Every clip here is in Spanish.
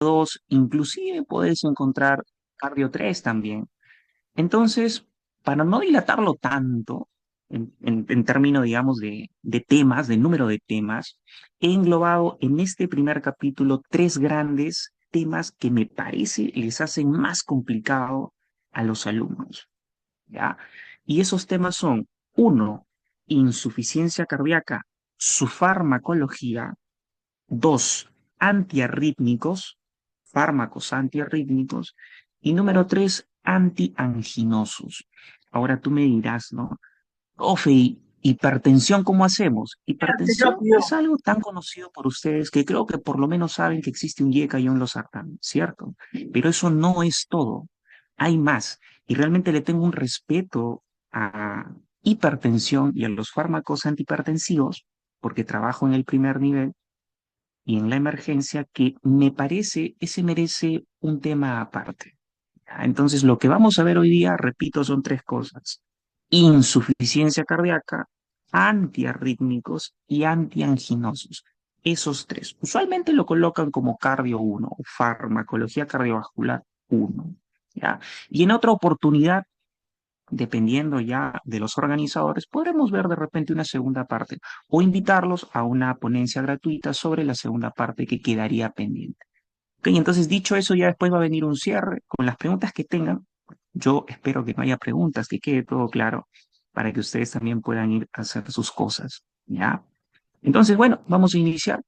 2, inclusive puedes encontrar cardio 3 también. Entonces, para no dilatarlo tanto, en términos, digamos, de temas, de número de temas, he englobado en este primer capítulo tres grandes temas que me parece les hacen más complicado a los alumnos, ¿ya? Y esos temas son, uno, insuficiencia cardíaca, su farmacología; dos, antiarrítmicos, fármacos antiarrítmicos; y número tres, antianginosos. Ahora tú me dirás, ¿no? Profe, hipertensión, ¿cómo hacemos? Hipertensión es algo tan conocido por ustedes que creo que por lo menos saben que existe un IECA y un losartán, ¿cierto? Pero eso no es todo. Hay más. Y realmente le tengo un respeto a hipertensión y a los fármacos antihipertensivos, porque trabajo en el primer nivel y en la emergencia, que me parece, ese merece un tema aparte. ¿Ya? Entonces, lo que vamos a ver hoy día, repito, son tres cosas: insuficiencia cardíaca, antiarrítmicos y antianginosos. Esos tres. Usualmente lo colocan como cardio uno o farmacología cardiovascular uno, ¿ya? Y en otra oportunidad, dependiendo ya de los organizadores, podremos ver de repente una segunda parte o invitarlos a una ponencia gratuita sobre la segunda parte que quedaría pendiente. Ok, entonces dicho eso, ya después va a venir un cierre con las preguntas que tengan. Yo espero que no haya preguntas, que quede todo claro para que ustedes también puedan ir a hacer sus cosas, ¿ya? Entonces, bueno, vamos a iniciar.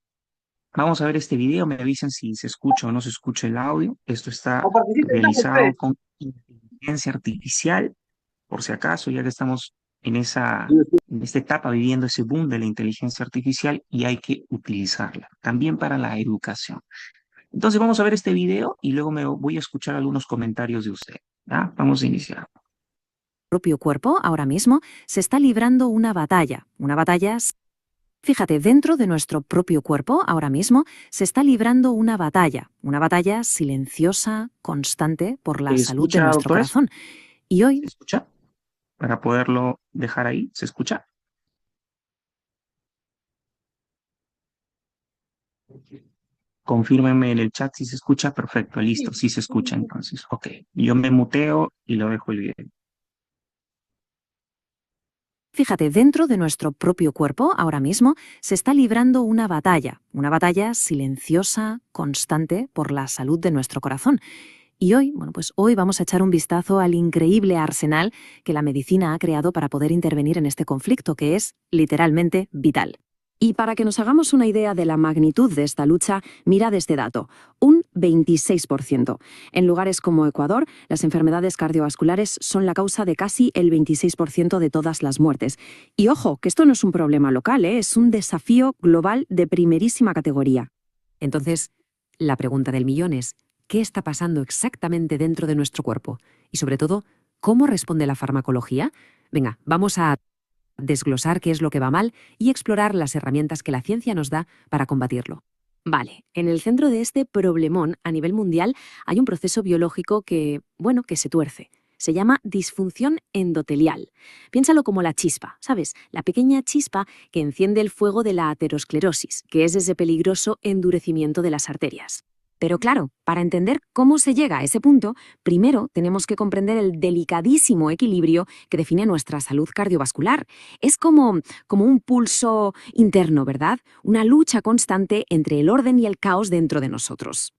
Vamos a ver este video, me avisen si se escucha o no se escucha el audio. Esto está realizado con inteligencia artificial, por si acaso, ya que estamos en esta etapa viviendo ese boom de la inteligencia artificial y hay que utilizarla también para la educación. Entonces vamos a ver este video y luego me voy a escuchar algunos comentarios de usted. ¿Ya? Vamos a iniciar. Propio cuerpo ahora mismo se está librando una batalla. Fíjate, dentro de nuestro propio cuerpo ahora mismo se está librando una batalla silenciosa, constante por la ¿Se salud de escucha, nuestro doctores? corazón. Y ¿Se hoy, escucha? Para poderlo dejar ahí, ¿se escucha? Confírmenme en el chat si se escucha. Perfecto, listo, sí se escucha entonces. Ok, yo me muteo y lo dejo el video. fíjate, dentro de nuestro propio cuerpo ahora mismo se está librando una batalla silenciosa, constante por la salud de nuestro corazón. Y hoy, bueno, pues hoy vamos a echar un vistazo al increíble arsenal que la medicina ha creado para poder intervenir en este conflicto, que es literalmente vital. Y para que nos hagamos una idea de la magnitud de esta lucha, mirad este dato: un 26%. En lugares como Ecuador, las enfermedades cardiovasculares son la causa de casi el 26% de todas las muertes. Y ojo, que esto no es un problema local, es un desafío global de primerísima categoría. Entonces, la pregunta del millón es: ¿qué está pasando exactamente dentro de nuestro cuerpo? Y sobre todo, ¿cómo responde la farmacología? Venga, vamos a desglosar qué es lo que va mal y explorar las herramientas que la ciencia nos da para combatirlo. Vale, en el centro de este problemón a nivel mundial hay un proceso biológico que se tuerce. Se llama disfunción endotelial. Piénsalo como la chispa, ¿sabes? La pequeña chispa que enciende el fuego de la aterosclerosis, que es ese peligroso endurecimiento de las arterias. Pero claro, para entender cómo se llega a ese punto, primero tenemos que comprender el delicadísimo equilibrio que define nuestra salud cardiovascular. Es como un pulso interno, ¿verdad? Una lucha constante entre el orden y el caos dentro de nosotros.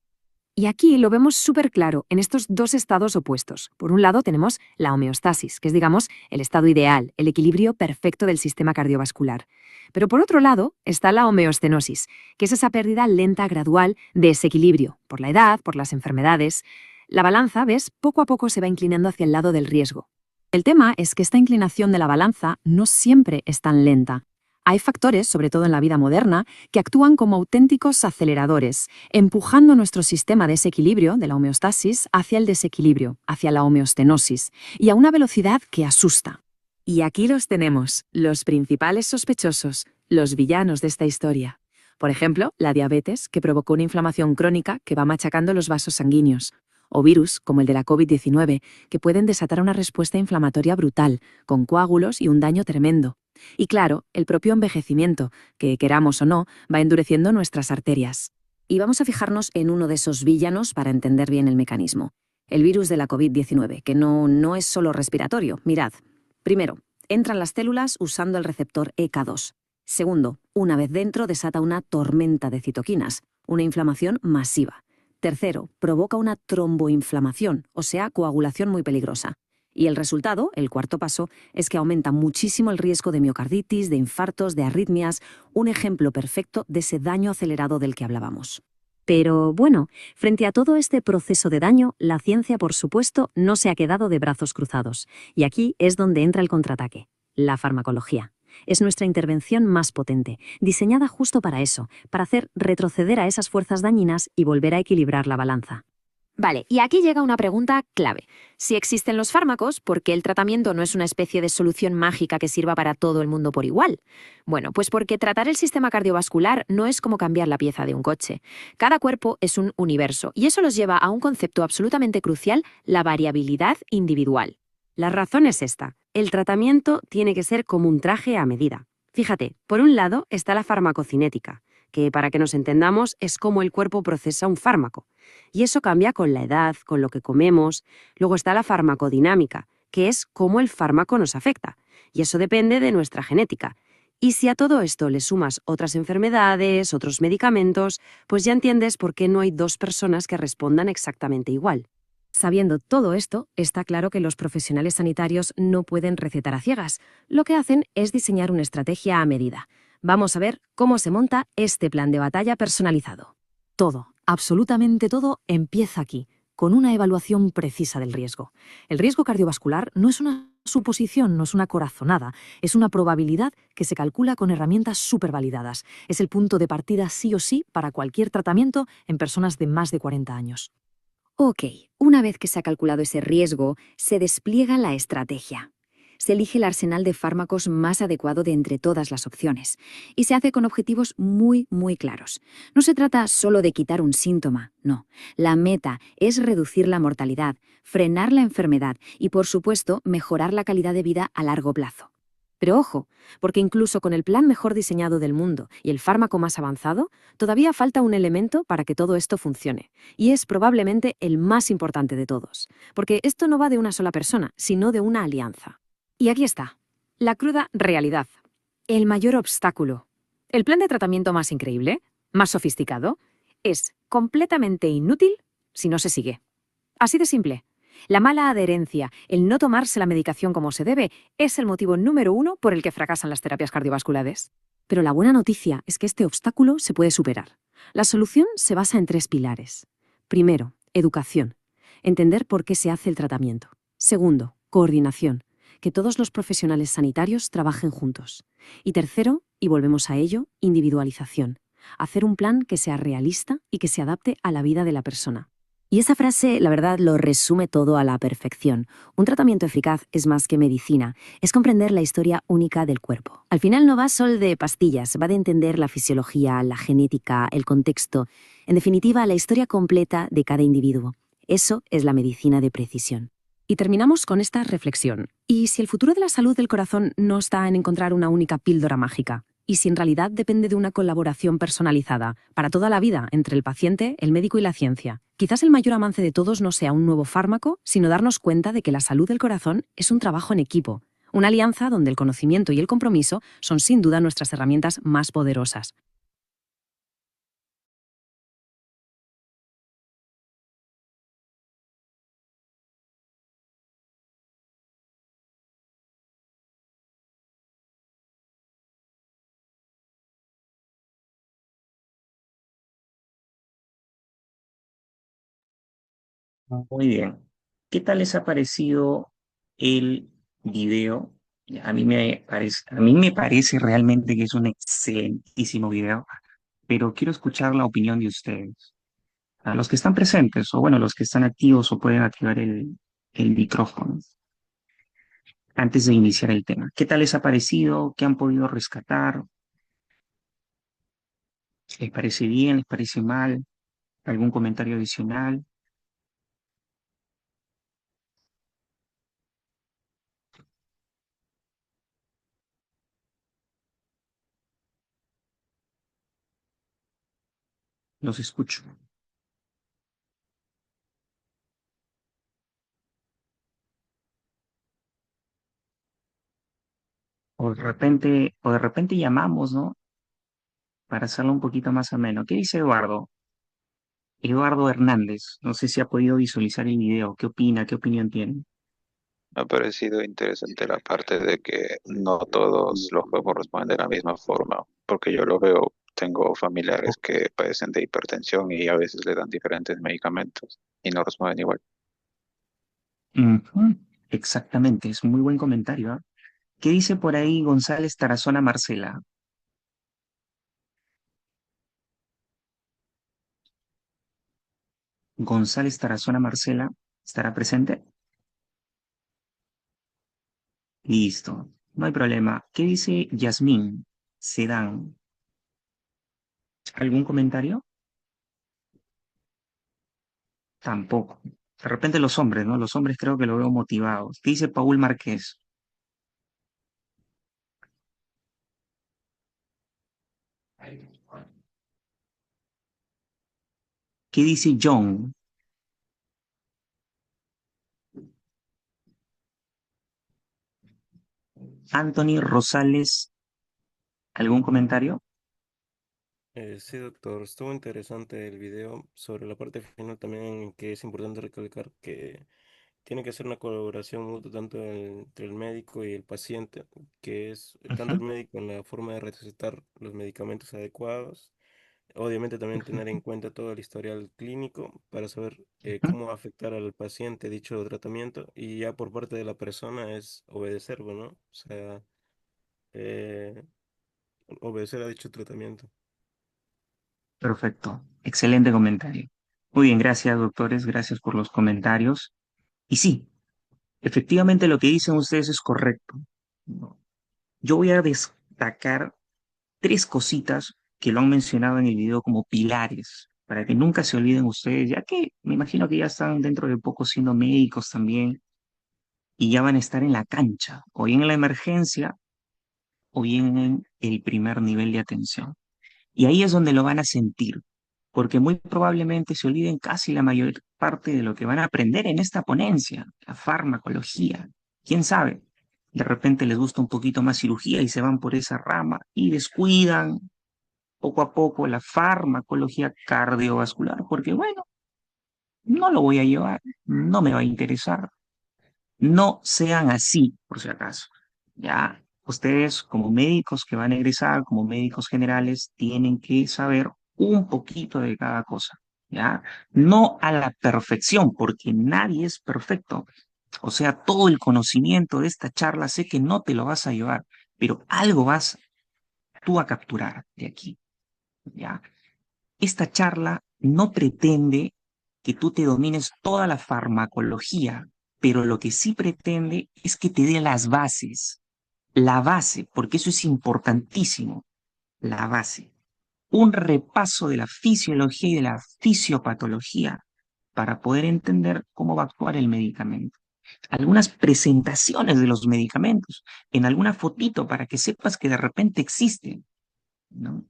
Y aquí lo vemos súper claro en estos dos estados opuestos. Por un lado tenemos la homeostasis, que es, digamos, el estado ideal, el equilibrio perfecto del sistema cardiovascular. Pero por otro lado está la homeostenosis, que es esa pérdida lenta, gradual de ese equilibrio, por la edad, por las enfermedades. La balanza, ¿ves?, poco a poco se va inclinando hacia el lado del riesgo. El tema es que esta inclinación de la balanza no siempre es tan lenta. Hay factores, sobre todo en la vida moderna, que actúan como auténticos aceleradores, empujando nuestro sistema de ese equilibrio, de la homeostasis, hacia el desequilibrio, hacia la homeostenosis, y a una velocidad que asusta. Y aquí los tenemos, los principales sospechosos, los villanos de esta historia. Por ejemplo, la diabetes, que provocó una inflamación crónica que va machacando los vasos sanguíneos, o virus, como el de la COVID-19, que pueden desatar una respuesta inflamatoria brutal, con coágulos y un daño tremendo. Y claro, el propio envejecimiento, que queramos o no, va endureciendo nuestras arterias. Y vamos a fijarnos en uno de esos villanos para entender bien el mecanismo. El virus de la COVID-19, que no es solo respiratorio. Mirad. Primero, entran las células usando el receptor EK2. Segundo, una vez dentro desata una tormenta de citoquinas, una inflamación masiva. Tercero, provoca una tromboinflamación, o sea, coagulación muy peligrosa. Y el resultado, el cuarto paso, es que aumenta muchísimo el riesgo de miocarditis, de infartos, de arritmias, un ejemplo perfecto de ese daño acelerado del que hablábamos. Pero bueno, frente a todo este proceso de daño, la ciencia, por supuesto, no se ha quedado de brazos cruzados. Y aquí es donde entra el contraataque, la farmacología. Es nuestra intervención más potente, diseñada justo para eso, para hacer retroceder a esas fuerzas dañinas y volver a equilibrar la balanza. Vale, y aquí llega una pregunta clave. Si existen los fármacos, ¿por qué el tratamiento no es una especie de solución mágica que sirva para todo el mundo por igual? Bueno, pues porque tratar el sistema cardiovascular no es como cambiar la pieza de un coche. Cada cuerpo es un universo, y eso los lleva a un concepto absolutamente crucial, la variabilidad individual. La razón es esta. El tratamiento tiene que ser como un traje a medida. Fíjate, por un lado está la farmacocinética, que para que nos entendamos es cómo el cuerpo procesa un fármaco. Y eso cambia con la edad, con lo que comemos. Luego está la farmacodinámica, que es cómo el fármaco nos afecta. Y eso depende de nuestra genética. Y si a todo esto le sumas otras enfermedades, otros medicamentos, pues ya entiendes por qué no hay dos personas que respondan exactamente igual. Sabiendo todo esto, está claro que los profesionales sanitarios no pueden recetar a ciegas. Lo que hacen es diseñar una estrategia a medida. Vamos a ver cómo se monta este plan de batalla personalizado. Todo, absolutamente todo, empieza aquí, con una evaluación precisa del riesgo. El riesgo cardiovascular no es una suposición, no es una corazonada, es una probabilidad que se calcula con herramientas supervalidadas. Es el punto de partida sí o sí para cualquier tratamiento en personas de más de 40 años. Ok, una vez que se ha calculado ese riesgo, se despliega la estrategia. Se elige el arsenal de fármacos más adecuado de entre todas las opciones y se hace con objetivos muy claros. No se trata solo de quitar un síntoma, no. La meta es reducir la mortalidad, frenar la enfermedad y, por supuesto, mejorar la calidad de vida a largo plazo. Pero ojo, porque incluso con el plan mejor diseñado del mundo y el fármaco más avanzado, todavía falta un elemento para que todo esto funcione. Y es probablemente el más importante de todos, porque esto no va de una sola persona, sino de una alianza. Y aquí está, la cruda realidad, el mayor obstáculo. El plan de tratamiento más increíble, más sofisticado, es completamente inútil si no se sigue. Así de simple. La mala adherencia, el no tomarse la medicación como se debe, es el motivo número uno por el que fracasan las terapias cardiovasculares. Pero la buena noticia es que este obstáculo se puede superar. La solución se basa en tres pilares. Primero, educación. Entender por qué se hace el tratamiento. Segundo, coordinación. Que todos los profesionales sanitarios trabajen juntos. Y tercero, y volvemos a ello, individualización. Hacer un plan que sea realista y que se adapte a la vida de la persona. Y esa frase, la verdad, lo resume todo a la perfección. Un tratamiento eficaz es más que medicina, es comprender la historia única del cuerpo. Al final no va solo de pastillas, va de entender la fisiología, la genética, el contexto, en definitiva, la historia completa de cada individuo. Eso es la medicina de precisión. Y terminamos con esta reflexión. ¿Y si el futuro de la salud del corazón no está en encontrar una única píldora mágica? ¿Y si en realidad depende de una colaboración personalizada, para toda la vida, entre el paciente, el médico y la ciencia? Quizás el mayor avance de todos no sea un nuevo fármaco, sino darnos cuenta de que la salud del corazón es un trabajo en equipo, una alianza donde el conocimiento y el compromiso son sin duda nuestras herramientas más poderosas. Muy bien. ¿Qué tal les ha parecido el video? A mí me parece realmente que es un excelentísimo video, pero quiero escuchar la opinión de ustedes. A los que están presentes, o bueno, los que están activos o pueden activar el micrófono antes de iniciar el tema. ¿Qué tal les ha parecido? ¿Qué han podido rescatar? ¿Les parece bien? ¿Les parece mal? ¿Algún comentario adicional? Los escucho. O de repente llamamos, ¿no? Para hacerlo un poquito más ameno. ¿Qué dice Eduardo? Eduardo Hernández. No sé si ha podido visualizar el video. ¿Qué opina? ¿Qué opinión tiene? Me ha parecido interesante la parte de que no todos los juegos responden de la misma forma, porque yo lo veo, tengo familiares que padecen de hipertensión y a veces le dan diferentes medicamentos y no responden igual. Ujú, exactamente, es muy buen comentario, ¿ah? ¿Qué dice por ahí González Tarazona Marcela? González Tarazona Marcela, ¿estará presente? Listo, no hay problema. ¿Qué dice Yasmín Sedán? ¿Algún comentario? Tampoco. De repente los hombres, ¿no? Los hombres creo que lo veo motivados. ¿Qué dice Paul Márquez? ¿Qué dice John? Anthony Rosales, ¿algún comentario? Sí, doctor, estuvo interesante el video sobre la parte final también, que es importante recalcar que tiene que ser una colaboración mutua tanto entre el médico y el paciente, que es tanto el Ujú, médico en la forma de recetar los medicamentos adecuados, obviamente también tener en perfecto. cuenta todo el historial clínico para saber Ujú, cómo va a afectar al paciente dicho tratamiento, y ya por parte de la persona es obedecer, ¿no? O sea, eh, obedecer a dicho tratamiento. perfecto. Excelente comentario. Muy bien, gracias, doctores. Gracias por los comentarios. Y sí, efectivamente lo que dicen ustedes es correcto. ¿No? Yo voy a destacar tres cositas que lo han mencionado en el video como pilares, para que nunca se olviden ustedes, ya que me imagino que ya están dentro de poco siendo médicos también y ya van a estar en la cancha, o bien en la emergencia, o bien en el primer nivel de atención. Y ahí es donde lo van a sentir, porque muy probablemente se olviden casi la mayor parte de lo que van a aprender en esta ponencia, la farmacología. ¿Quién sabe? De repente les gusta un poquito más cirugía y se van por esa rama y descuidan poco a poco la farmacología cardiovascular, porque bueno, no lo voy a llevar, no me va a interesar. No sean así, por si acaso. Ya, ustedes como médicos que van a egresar, como médicos generales, tienen que saber un poquito de cada cosa. Ya, no a la perfección, porque nadie es perfecto. O sea, todo el conocimiento de esta charla sé que no te lo vas a llevar, pero algo vas tú a capturar de aquí. Ya, esta charla no pretende que tú te domines toda la farmacología, pero lo que sí pretende es que te dé las bases, la base, porque eso es importantísimo, la base. Un repaso de la fisiología y de la fisiopatología para poder entender cómo va a actuar el medicamento. Algunas presentaciones de los medicamentos, en alguna fotito para que sepas que de repente existen, ¿no?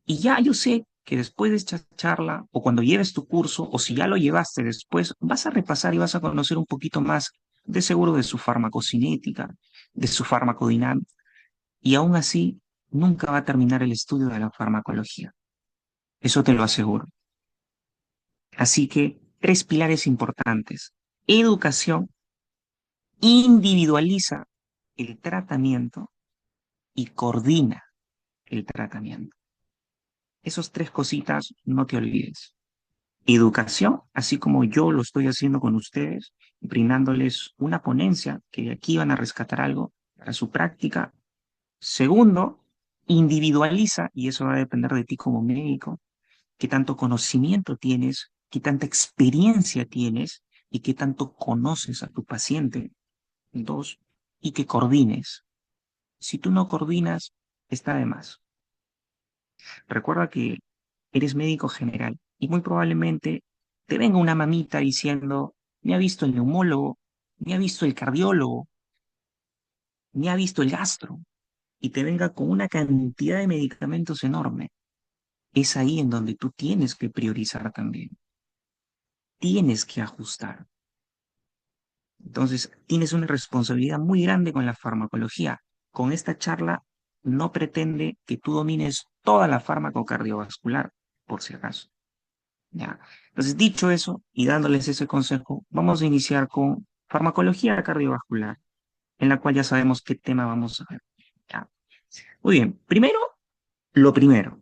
Y ya yo sé que después de esta charla, o cuando lleves tu curso, o si ya lo llevaste después, vas a repasar y vas a conocer un poquito más de seguro de su farmacocinética, de su farmacodinámica, y aún así nunca va a terminar el estudio de la farmacología. Eso te lo aseguro. Así que tres pilares importantes. Educación, individualiza el tratamiento y coordina el tratamiento. Esas tres cositas no te olvides. Educación, así como yo lo estoy haciendo con ustedes, brindándoles una ponencia que de aquí van a rescatar algo para su práctica. Segundo, individualiza, y eso va a depender de ti como médico, qué tanto conocimiento tienes, qué tanta experiencia tienes y qué tanto conoces a tu paciente. Dos, y que coordines. Si tú no coordinas, está de más. Recuerda que eres médico general y muy probablemente te venga una mamita diciendo, me ha visto el neumólogo, me ha visto el cardiólogo, me ha visto el gastro, y te venga con una cantidad de medicamentos enorme. es ahí en donde tú tienes que priorizar también, tienes que ajustar. Entonces, tienes una responsabilidad muy grande con la farmacología. Con esta charla no pretende que tú domines toda la fármaco cardiovascular, por si acaso. ¿Ya? Entonces, dicho eso y dándoles ese consejo, vamos a iniciar con farmacología cardiovascular, en la cual ya sabemos qué tema vamos a ver. ¿Ya? Muy bien, primero, lo primero,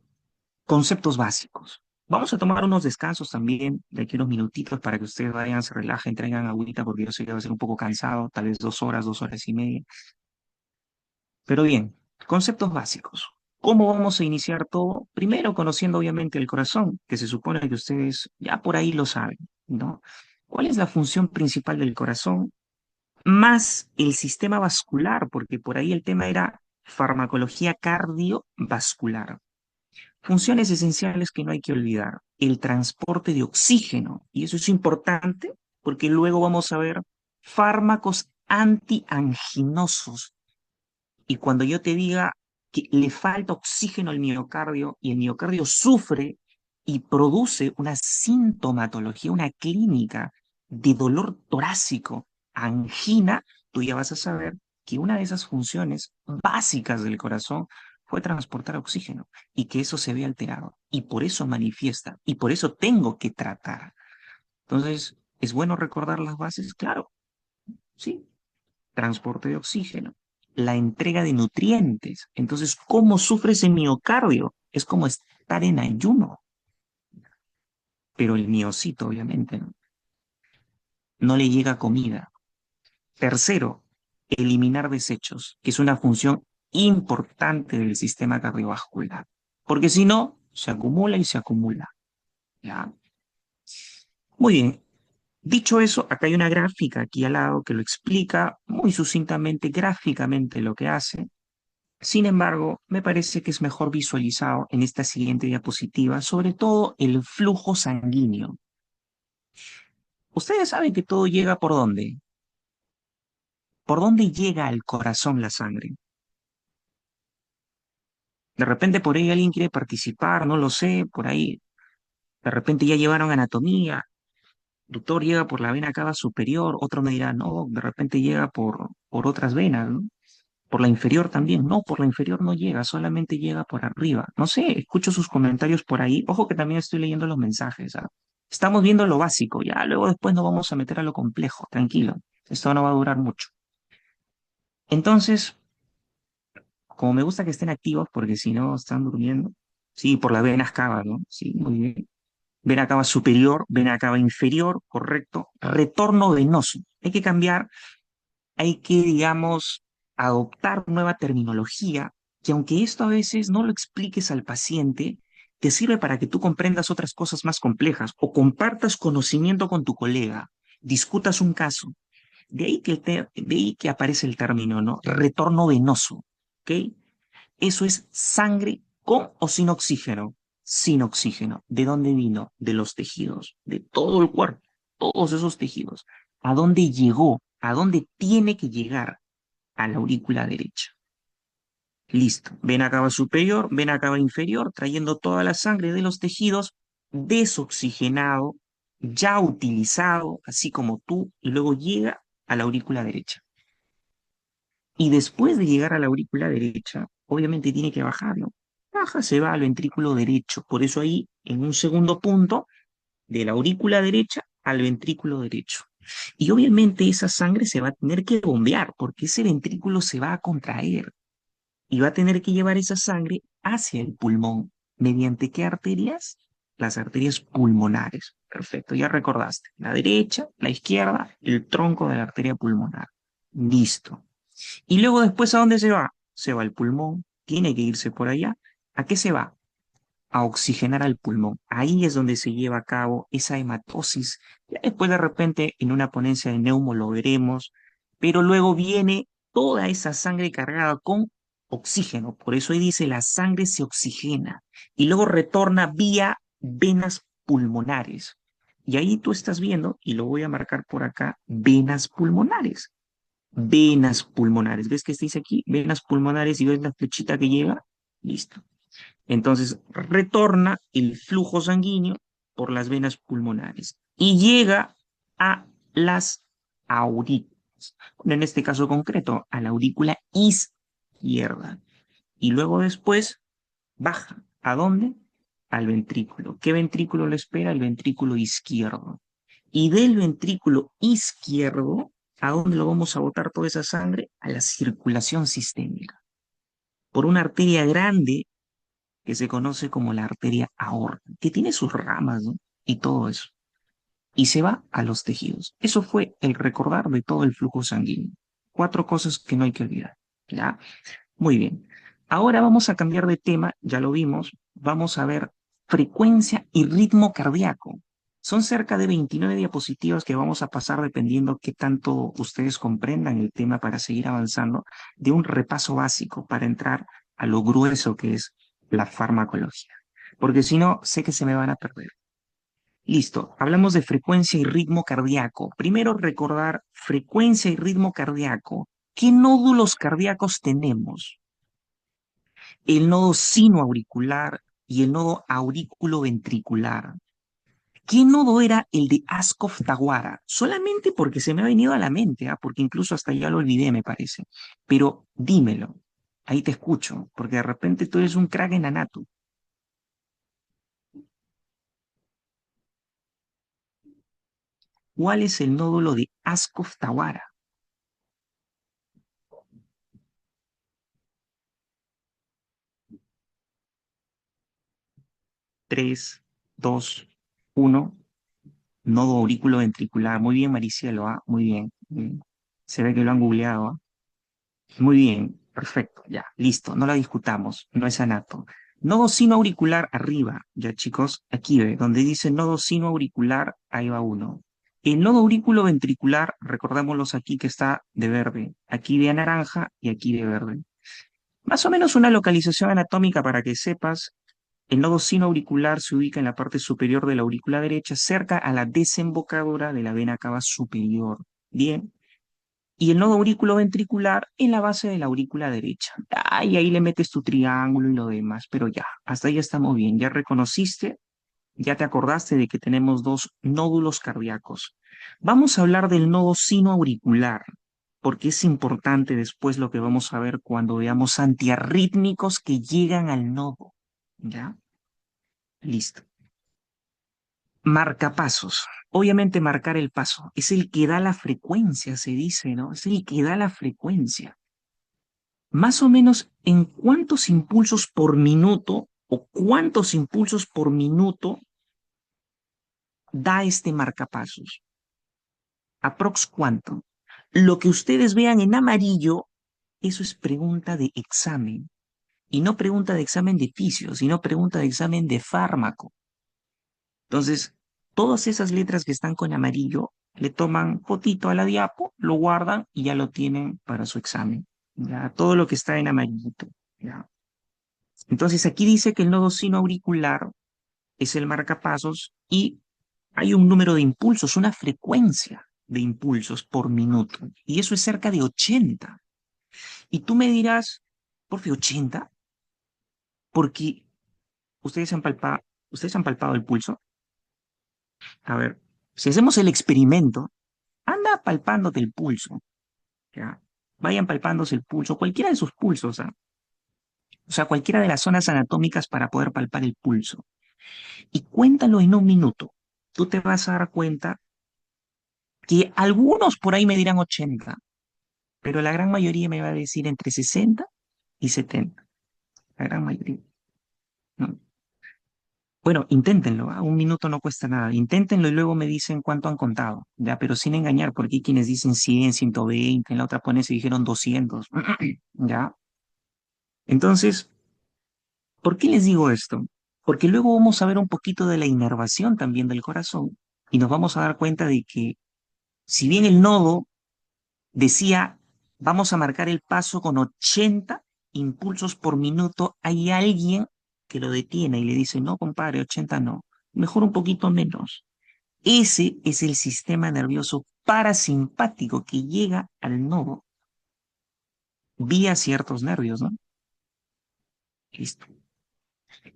conceptos básicos. Vamos a tomar unos descansos también de aquí unos minutitos para que ustedes vayan, se relajen, traigan agüita, porque yo sé que va a ser un poco cansado, tal vez 2 horas, 2 horas y media. Pero bien, conceptos básicos. ¿Cómo vamos a iniciar todo? Primero conociendo obviamente el corazón, que se supone que ustedes ya por ahí lo saben, ¿no? ¿Cuál es la función principal del corazón? Más el sistema vascular, porque por ahí el tema era farmacología cardiovascular. Funciones esenciales que no hay que olvidar. El transporte de oxígeno, y eso es importante porque luego vamos a ver fármacos antianginosos. Y cuando yo te diga que le falta oxígeno al miocardio y el miocardio sufre y produce una sintomatología, una clínica de dolor torácico, angina, tú ya vas a saber que una de esas funciones básicas del corazón fue transportar oxígeno y que eso se ve alterado y por eso manifiesta y por eso tengo que tratar. Entonces, ¿es bueno recordar las bases? Claro, sí, transporte de oxígeno, la entrega de nutrientes. Entonces, ¿cómo sufre ese miocardio? Es como estar en ayuno, pero el miocito, obviamente, no le llega comida. Tercero, eliminar desechos, que es una función importante del sistema cardiovascular, porque si no, se acumula y se acumula. ¿Ya? Muy bien. Dicho eso, acá hay una gráfica aquí al lado que lo explica muy sucintamente, gráficamente lo que hace. Sin embargo, me parece que es mejor visualizado en esta siguiente diapositiva, sobre todo el flujo sanguíneo. Ustedes saben que todo llega por dónde. ¿Por dónde llega al corazón la sangre? De repente por ahí alguien quiere participar, no lo sé, por ahí. De repente ya llevaron anatomía. Doctor, llega por la vena cava superior. Otro me dirá, no, de repente llega por otras venas, ¿no? Por la inferior también. No, por la inferior no llega, solamente llega por arriba. No sé, escucho sus comentarios por ahí. Ojo que también estoy leyendo los mensajes, ¿ah? Estamos viendo lo básico, ya luego después nos vamos a meter a lo complejo, tranquilo. Esto no va a durar mucho. Entonces, como me gusta que estén activos, porque si no están durmiendo, sí, por la vena cava, ¿no? Sí, muy bien. Vena cava superior, vena cava inferior, correcto. Retorno venoso. Hay que cambiar, hay que, digamos, adoptar nueva terminología, que aunque esto a veces no lo expliques al paciente, te sirve para que tú comprendas otras cosas más complejas o compartas conocimiento con tu colega, discutas un caso. De ahí que aparece el término, ¿no? Retorno venoso, ¿ok? Eso es sangre con o sin oxígeno. Sin oxígeno. ¿De dónde vino? De los tejidos, de todo el cuerpo, todos esos tejidos. ¿A dónde llegó? ¿A dónde tiene que llegar? A la aurícula derecha. Listo. Vena cava superior, vena cava inferior, trayendo toda la sangre de los tejidos desoxigenado, ya utilizado, así como tú, y luego llega a la aurícula derecha. Y después de llegar a la aurícula derecha, obviamente tiene que bajar, ¿no? Baja, se va al ventrículo derecho. Por eso ahí, en un segundo punto, de la aurícula derecha al ventrículo derecho. Y obviamente esa sangre se va a tener que bombear, porque ese ventrículo se va a contraer y va a tener que llevar esa sangre hacia el pulmón. ¿Mediante qué arterias? Las arterias pulmonares. Perfecto, ya recordaste. La derecha, la izquierda, el tronco de la arteria pulmonar. Listo. Y luego después, ¿a dónde se va? Se va al pulmón, tiene que irse por allá. ¿A qué se va? A oxigenar al pulmón. Ahí es donde se lleva a cabo esa hematosis. Ya después de repente en una ponencia de neumo lo veremos, pero luego viene toda esa sangre cargada con oxígeno. Por eso ahí dice la sangre se oxigena y luego retorna vía venas pulmonares. Y ahí tú estás viendo, y lo voy a marcar por acá, venas pulmonares. Venas pulmonares. ¿Ves que dice aquí? Venas pulmonares y ves la flechita que llega. Listo. Entonces retorna el flujo sanguíneo por las venas pulmonares y llega a las aurículas. En este caso concreto, a la aurícula izquierda. Y luego después baja. ¿A dónde? Al ventrículo. ¿Qué ventrículo le espera? El ventrículo izquierdo. Y del ventrículo izquierdo, ¿a dónde lo vamos a botar toda esa sangre? A la circulación sistémica. Por una arteria grande que se conoce como la arteria aorta, que tiene sus ramas, ¿no? Y todo eso. Y se va a los tejidos. Eso fue el recordar de todo el flujo sanguíneo. Cuatro cosas que no hay que olvidar. ¿Ya? Muy bien. Ahora vamos a cambiar de tema, ya lo vimos. Vamos a ver frecuencia y ritmo cardíaco. Son cerca de 29 diapositivas que vamos a pasar dependiendo qué tanto ustedes comprendan el tema para seguir avanzando, de un repaso básico para entrar a lo grueso que es la farmacología. Porque si no, sé que se me van a perder. Listo, hablamos de frecuencia y ritmo cardíaco. Primero recordar frecuencia y ritmo cardíaco. ¿Qué nódulos cardíacos tenemos? El nodo sinoauricular y el nodo aurículo-ventricular. ¿Qué nodo era el de Ascoff-Tawara? Solamente porque se me ha venido a la mente, ¿ah? Porque incluso hasta ya lo olvidé, me parece. Pero dímelo, ahí te escucho, porque de repente tú eres un crack en anato. ¿Cuál es el nódulo de Ascoff-Tawara? 3, 2, 1. Nodo aurículo ventricular. Muy bien, Maricielo, ¿ah? Muy bien. Se ve que lo han googleado, ¿ah? Muy bien, perfecto, ya, listo, no la discutamos, no es anato. Nodo sino auricular arriba, ya chicos, aquí ve, donde dice nodo sino auricular, ahí va uno. El nodo aurículo ventricular, recordémoslos aquí que está de verde, aquí de naranja y aquí de verde. Más o menos una localización anatómica para que sepas, el nodo sino auricular se ubica en la parte superior de la aurícula derecha, cerca a la desembocadura de la vena cava superior. Bien, y el nodo aurículo ventricular en la base de la aurícula derecha. Y ahí le metes tu triángulo y lo demás, pero ya, hasta ahí estamos bien. Ya reconociste, ya te acordaste de que tenemos dos nódulos cardíacos. Vamos a hablar del nodo sinoauricular, porque es importante después lo que vamos a ver cuando veamos antiarrítmicos que llegan al nodo. ¿Ya? Listo. Marcapasos. Obviamente marcar el paso es el que da la frecuencia, se dice, ¿no? Es el que da la frecuencia. Más o menos en cuántos impulsos por minuto o cuántos impulsos por minuto da este marcapasos. Aprox cuánto. Lo que ustedes vean en amarillo, eso es pregunta de examen. Y no pregunta de examen de fisio, sino pregunta de examen de fármaco. Entonces, todas esas letras que están con amarillo, le toman fotito a la diapo, lo guardan y ya lo tienen para su examen. Ya, todo lo que está en amarillito. Ya. Entonces aquí dice que el nodo sinoauricular es el marcapasos y hay un número de impulsos, una frecuencia de impulsos por minuto. Y eso es cerca de 80. Y tú me dirás, ¿por qué 80? Porque ustedes han palpado el pulso. A ver, si hacemos el experimento, anda palpándote el pulso. ¿Ya? Vayan palpándose el pulso, cualquiera de sus pulsos, ¿ah? O sea, cualquiera de las zonas anatómicas para poder palpar el pulso. Y cuéntalo en un minuto. Tú te vas a dar cuenta que algunos por ahí me dirán 80, pero la gran mayoría me va a decir entre 60 y 70. La gran mayoría. ¿No? Bueno, inténtenlo, ¿ah? Un minuto no cuesta nada. Inténtenlo y luego me dicen cuánto han contado, ya, pero sin engañar, porque hay quienes dicen 100, 120, en la otra pone se dijeron 200, ¿ya? Entonces, ¿por qué les digo esto? Porque luego vamos a ver un poquito de la inervación también del corazón y nos vamos a dar cuenta de que si bien el nodo decía, vamos a marcar el paso con 80 impulsos por minuto, hay alguien que lo detiene y le dice, no, compadre, 80 no, mejor un poquito menos. Ese es el sistema nervioso parasimpático que llega al nodo vía ciertos nervios, ¿no? Listo.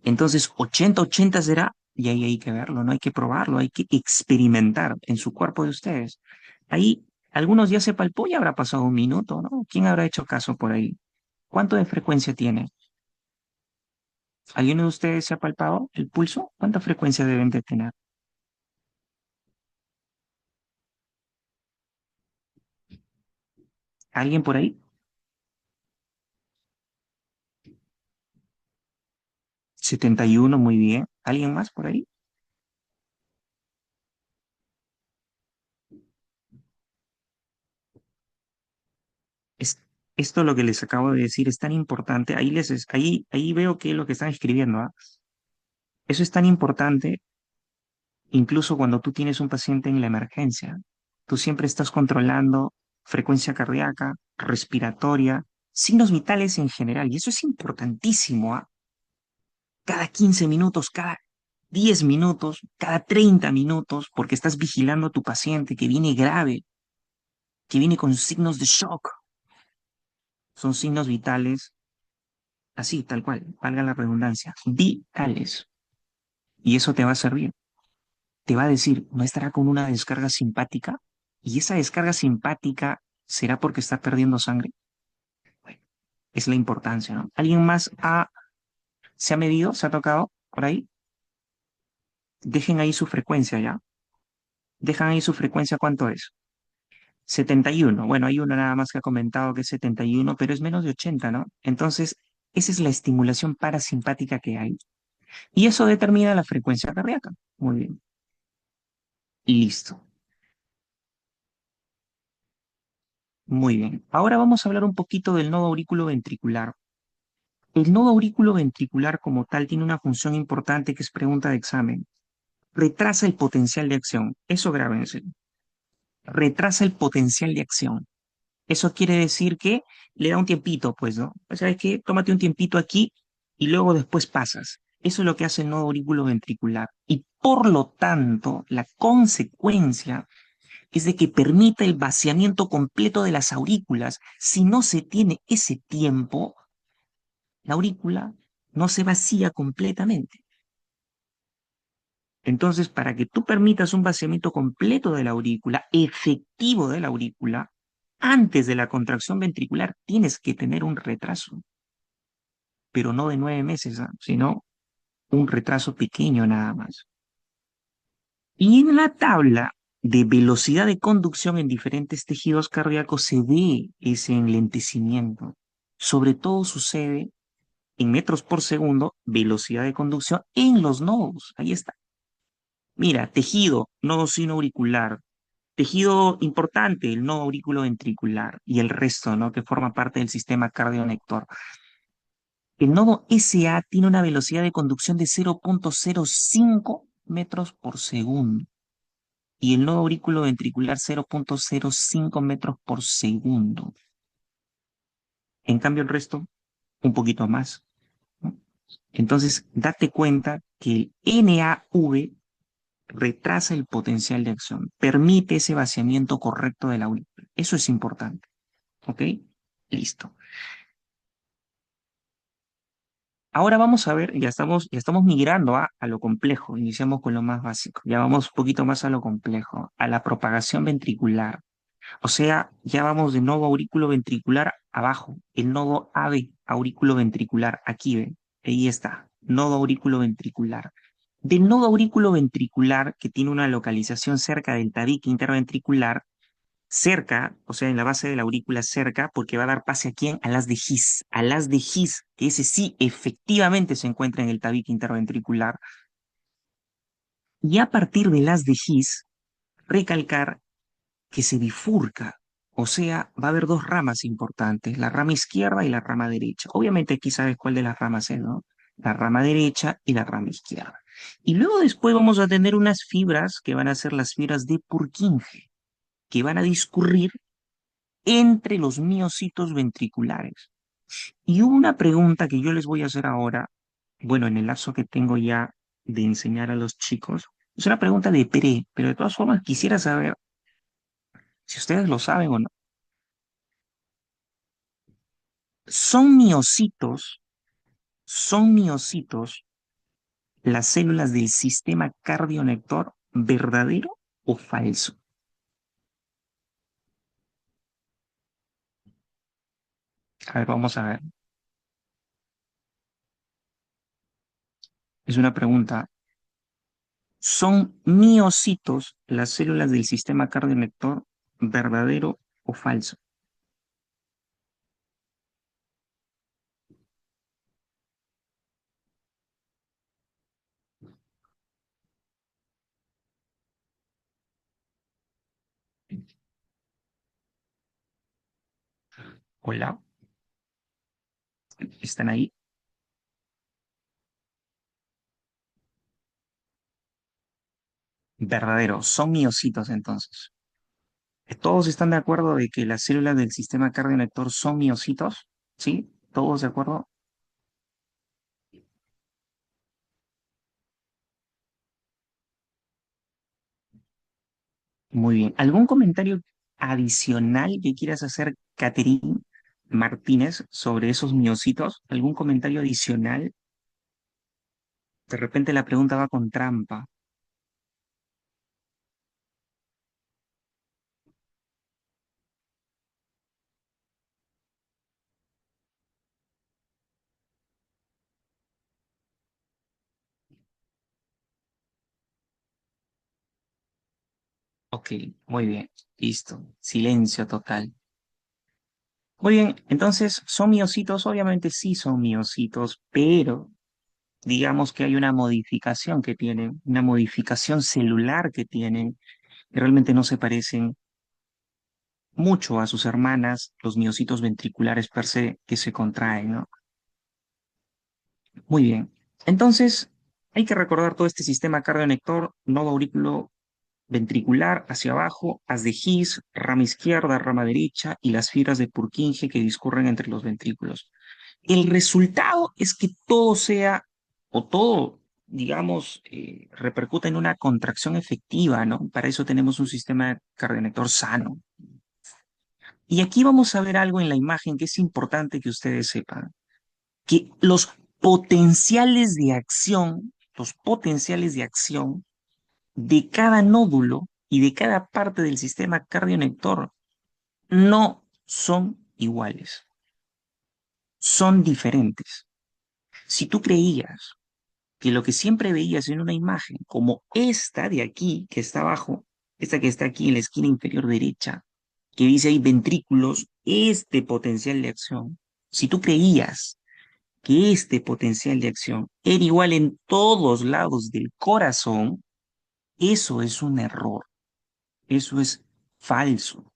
Entonces, 80-80 será, y ahí hay que verlo, no hay que probarlo, hay que experimentar en su cuerpo de ustedes. Ahí, algunos ya se palpó y habrá pasado un minuto, ¿no? ¿Quién habrá hecho caso por ahí? ¿Cuánto de frecuencia tiene? ¿Alguien de ustedes se ha palpado el pulso? ¿Cuánta frecuencia deben de tener? ¿Alguien por ahí? 71, muy bien. ¿Alguien más por ahí? Es, esto lo que les acabo de decir es tan importante. Ahí veo que es lo que están escribiendo, ¿ah? Eso es tan importante incluso cuando tú tienes un paciente en la emergencia. Tú siempre estás controlando frecuencia cardíaca, respiratoria, signos vitales en general. Y eso es importantísimo, ¿ah? Cada 15 minutos, cada 10 minutos, cada 30 minutos, porque estás vigilando a tu paciente que viene grave, que viene con signos de shock. Son signos vitales, así, tal cual, valga la redundancia, vitales. Y eso te va a servir. Te va a decir, no estará con una descarga simpática. Y esa descarga simpática será porque está perdiendo sangre. Bueno, es la importancia, ¿no? ¿Alguien más se ha medido, se ha tocado por ahí? Dejen ahí su frecuencia ya. Dejan ahí su frecuencia, ¿cuánto es? 71. Bueno, hay uno nada más que ha comentado que es 71, pero es menos de 80, ¿no? Entonces, esa es la estimulación parasimpática que hay. Y eso determina la frecuencia cardíaca. Muy bien. Listo. Muy bien. Ahora vamos a hablar un poquito del nodo aurículo ventricular. El nodo aurículo ventricular como tal tiene una función importante que es pregunta de examen. Retrasa el potencial de acción. Eso grábense. Retrasa el potencial de acción. Eso quiere decir que le da un tiempito, pues, ¿no? O sea, es que tómate un tiempito aquí y luego después pasas. Eso es lo que hace el nodo aurículo ventricular. Y por lo tanto, la consecuencia es de que permita el vaciamiento completo de las aurículas. Si no se tiene ese tiempo, la aurícula no se vacía completamente. Entonces, para que tú permitas un vaciamiento completo de la aurícula, efectivo de la aurícula, antes de la contracción ventricular tienes que tener un retraso, pero no de 9 meses, ¿ah? Sino un retraso pequeño nada más. Y en la tabla de velocidad de conducción en diferentes tejidos cardíacos se ve ese enlentecimiento. Sobre todo sucede en metros por segundo, velocidad de conducción en los nodos. Ahí está. Mira, tejido, nodo sinoauricular, tejido importante, el nodo aurículo ventricular y el resto, ¿no? Que forma parte del sistema cardionector. El nodo SA tiene una velocidad de conducción de 0,05 metros por segundo y el nodo aurículo ventricular 0,05 metros por segundo. En cambio, el resto, un poquito más, ¿no? Entonces, date cuenta que el NAV retrasa el potencial de acción, permite ese vaciamiento correcto de la aurícula. Eso es importante. ¿Ok? Listo. Ahora vamos a ver, ya estamos migrando a lo complejo. Iniciamos con lo más básico. Ya vamos un poquito más a lo complejo, a la propagación ventricular. O sea, ya vamos de nodo aurículo ventricular abajo, el nodo AV, aurículo ventricular. Aquí ven, ahí está, nodo aurículo ventricular. Del nodo aurículo ventricular, que tiene una localización cerca del tabique interventricular, cerca, o sea, en la base de la aurícula cerca, porque va a dar pase a quién, a las de His, a las de His, que ese sí efectivamente se encuentra en el tabique interventricular. Y a partir de las de His, recalcar que se bifurca, o sea, va a haber dos ramas importantes, la rama izquierda y la rama derecha. Obviamente aquí sabes cuál de las ramas es, ¿no? La rama derecha y la rama izquierda. Y luego después vamos a tener unas fibras que van a ser las fibras de Purkinje, que van a discurrir entre los miocitos ventriculares. Y una pregunta que yo les voy a hacer ahora, bueno, en el lapso que tengo ya de enseñar a los chicos, es una pregunta de pero de todas formas quisiera saber si ustedes lo saben o no. Son miocitos, son miocitos las células del sistema cardionector, verdadero o falso? A ver, vamos a ver. Es una pregunta. ¿Son miocitos las células del sistema cardionector, verdadero o falso? Hola, ¿están ahí? Verdadero, son miocitos entonces. ¿Todos están de acuerdo de que las células del sistema cardionector son miocitos? ¿Sí? ¿Todos de acuerdo? Muy bien. ¿Algún comentario adicional que quieras hacer, Catherine Martínez, sobre esos miocitos? ¿Algún comentario adicional? De repente la pregunta va con trampa. Ok, muy bien. Listo. Silencio total. Muy bien, entonces, ¿son miocitos? Obviamente sí son miocitos, pero digamos que hay una modificación que tienen, una modificación celular que tienen, que realmente no se parecen mucho a sus hermanas, los miocitos ventriculares per se, que se contraen, ¿no? Muy bien. Entonces, hay que recordar todo este sistema cardionector, nodo aurículo ventricular hacia abajo, haz de His, rama izquierda, rama derecha y las fibras de Purkinje que discurren entre los ventrículos. El resultado es que todo sea, o todo, digamos, repercuta en una contracción efectiva, ¿no? Para eso tenemos un sistema cardionector sano. Y aquí vamos a ver algo en la imagen que es importante que ustedes sepan, que los potenciales de acción de cada nódulo y de cada parte del sistema cardionector no son iguales, son diferentes. Si tú creías que lo que siempre veías en una imagen, como esta de aquí, que está abajo, esta que está aquí en la esquina inferior derecha, que dice ahí ventrículos, este potencial de acción, si tú creías que este potencial de acción era igual en todos lados del corazón, eso es un error, eso es falso,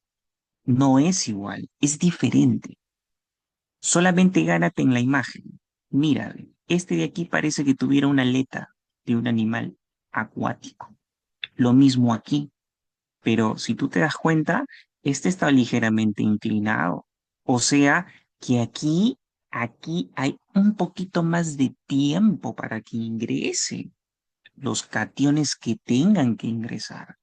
no es igual, es diferente. Solamente gánate en la imagen. Mira, este de aquí parece que tuviera una aleta de un animal acuático. Lo mismo aquí, pero si tú te das cuenta, este está ligeramente inclinado. O sea que aquí hay un poquito más de tiempo para que ingrese los cationes que tengan que ingresar.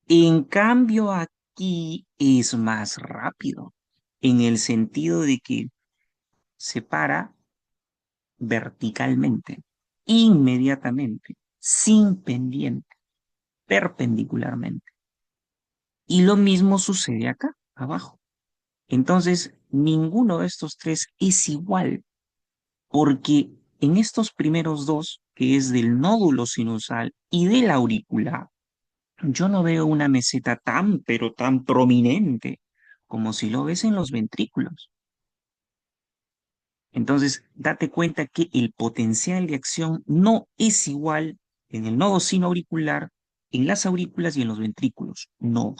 En cambio, aquí es más rápido, en el sentido de que se para verticalmente, inmediatamente, sin pendiente, perpendicularmente. Y lo mismo sucede acá, abajo. Entonces, ninguno de estos tres es igual, porque en estos primeros dos, que es del nódulo sinusal y del auricular, yo no veo una meseta tan, pero tan prominente como si lo ves en los ventrículos. Entonces, date cuenta que el potencial de acción no es igual en el nodo sinoauricular, en las aurículas y en los ventrículos. No,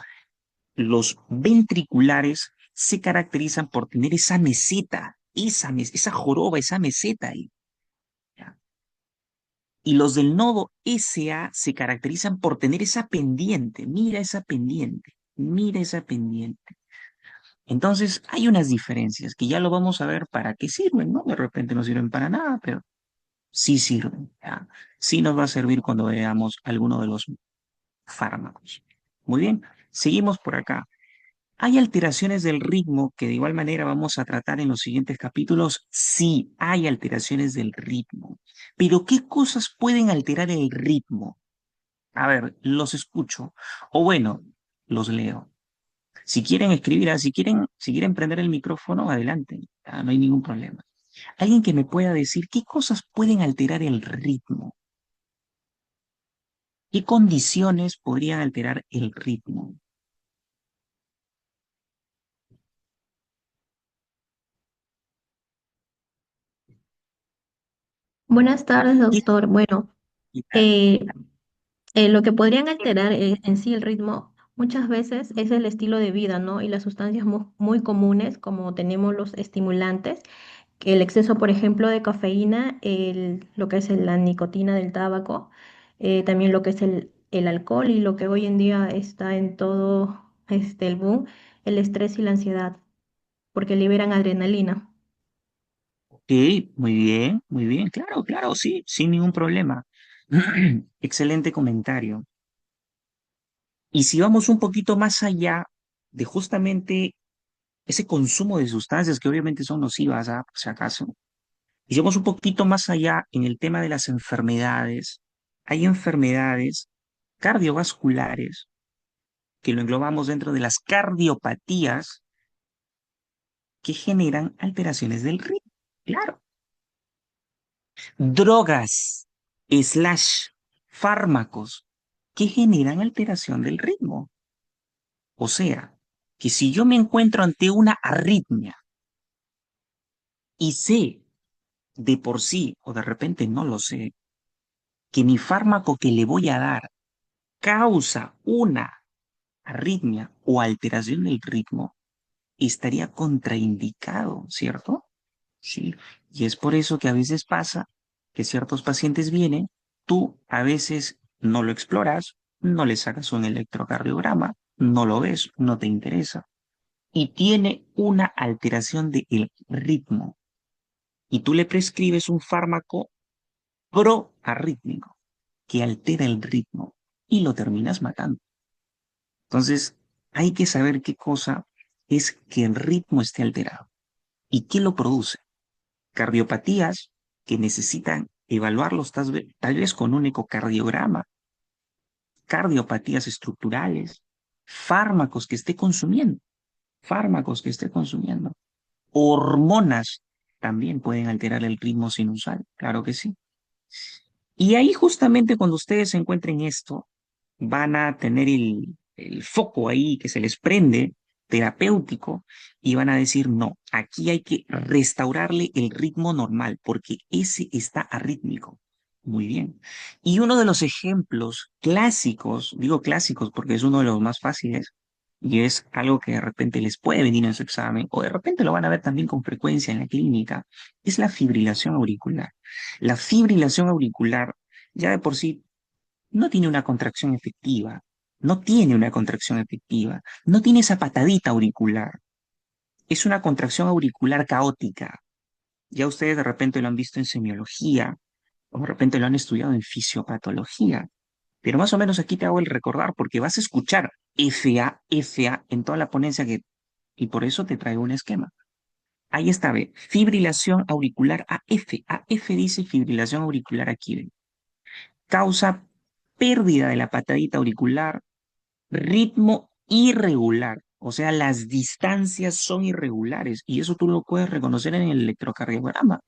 los ventriculares se caracterizan por tener esa meseta, esa joroba, esa meseta ahí. ¿Ya? Y los del nodo SA se caracterizan por tener esa pendiente. Mira esa pendiente, mira esa pendiente. Entonces, hay unas diferencias que ya lo vamos a ver para qué sirven, ¿no? De repente no sirven para nada, pero sí sirven, ¿ya? Sí nos va a servir cuando veamos alguno de los fármacos. Muy bien, seguimos por acá. ¿Hay alteraciones del ritmo que de igual manera vamos a tratar en los siguientes capítulos? Sí, hay alteraciones del ritmo. Pero ¿qué cosas pueden alterar el ritmo? A ver, los escucho. O bueno, los leo. Si quieren escribir, si quieren prender el micrófono, adelante. No hay ningún problema. Alguien que me pueda decir qué cosas pueden alterar el ritmo. ¿Qué condiciones podrían alterar el ritmo? Buenas tardes, ¿Qué, doctor. Bueno, qué tal? eh, lo que podrían alterar en sí el ritmo muchas veces es el estilo de vida, ¿no? Y las sustancias muy comunes, como tenemos los estimulantes, que el exceso, por ejemplo, de cafeína, lo que es la nicotina del tabaco, también lo que es el alcohol y lo que hoy en día está en todo el boom, el estrés y la ansiedad, porque liberan adrenalina. Sí, muy bien, claro, claro, sí, sin ningún problema. Excelente comentario. Y si vamos un poquito más allá de justamente ese consumo de sustancias que obviamente son nocivas, por si acaso, y si vamos un poquito más allá en el tema de las enfermedades, hay enfermedades cardiovasculares que lo englobamos dentro de las cardiopatías que generan alteraciones del ritmo. Claro, drogas, slash, fármacos que generan alteración del ritmo. O sea, que si yo me encuentro ante una arritmia y sé de por sí, o de repente no lo sé, que mi fármaco que le voy a dar causa una arritmia o alteración del ritmo, estaría contraindicado, ¿cierto? Sí. Y es por eso que a veces pasa que ciertos pacientes vienen, tú a veces no lo exploras, no le sacas un electrocardiograma, no lo ves, no te interesa, y tiene una alteración del ritmo, y tú le prescribes un fármaco proarrítmico que altera el ritmo y lo terminas matando. Entonces, hay que saber qué cosa es que el ritmo esté alterado y qué lo produce. Cardiopatías que necesitan evaluarlos tal vez con un ecocardiograma, cardiopatías estructurales, fármacos que esté consumiendo, fármacos que esté consumiendo, hormonas también pueden alterar el ritmo sinusal, claro que sí. Y ahí justamente cuando ustedes encuentren esto, van a tener el foco ahí que se les prende terapéutico y van a decir, no, aquí hay que restaurarle el ritmo normal porque ese está arrítmico. Muy bien. Y uno de los ejemplos clásicos, digo clásicos porque es uno de los más fáciles y es algo que de repente les puede venir en su examen o de repente lo van a ver también con frecuencia en la clínica, es la fibrilación auricular. La fibrilación auricular ya de por sí no tiene una contracción efectiva, no tiene una contracción efectiva, no tiene esa patadita auricular, es una contracción auricular caótica. Ya ustedes de repente lo han visto en semiología, o de repente lo han estudiado en fisiopatología, pero más o menos aquí te hago el recordar porque vas a escuchar FA, FA en toda la ponencia y por eso te traigo un esquema. Ahí está, ve, fibrilación auricular AF. AF dice fibrilación auricular aquí, ve. Causa pérdida de la patadita auricular, ritmo irregular, o sea, las distancias son irregulares y eso tú lo puedes reconocer en el electrocardiograma.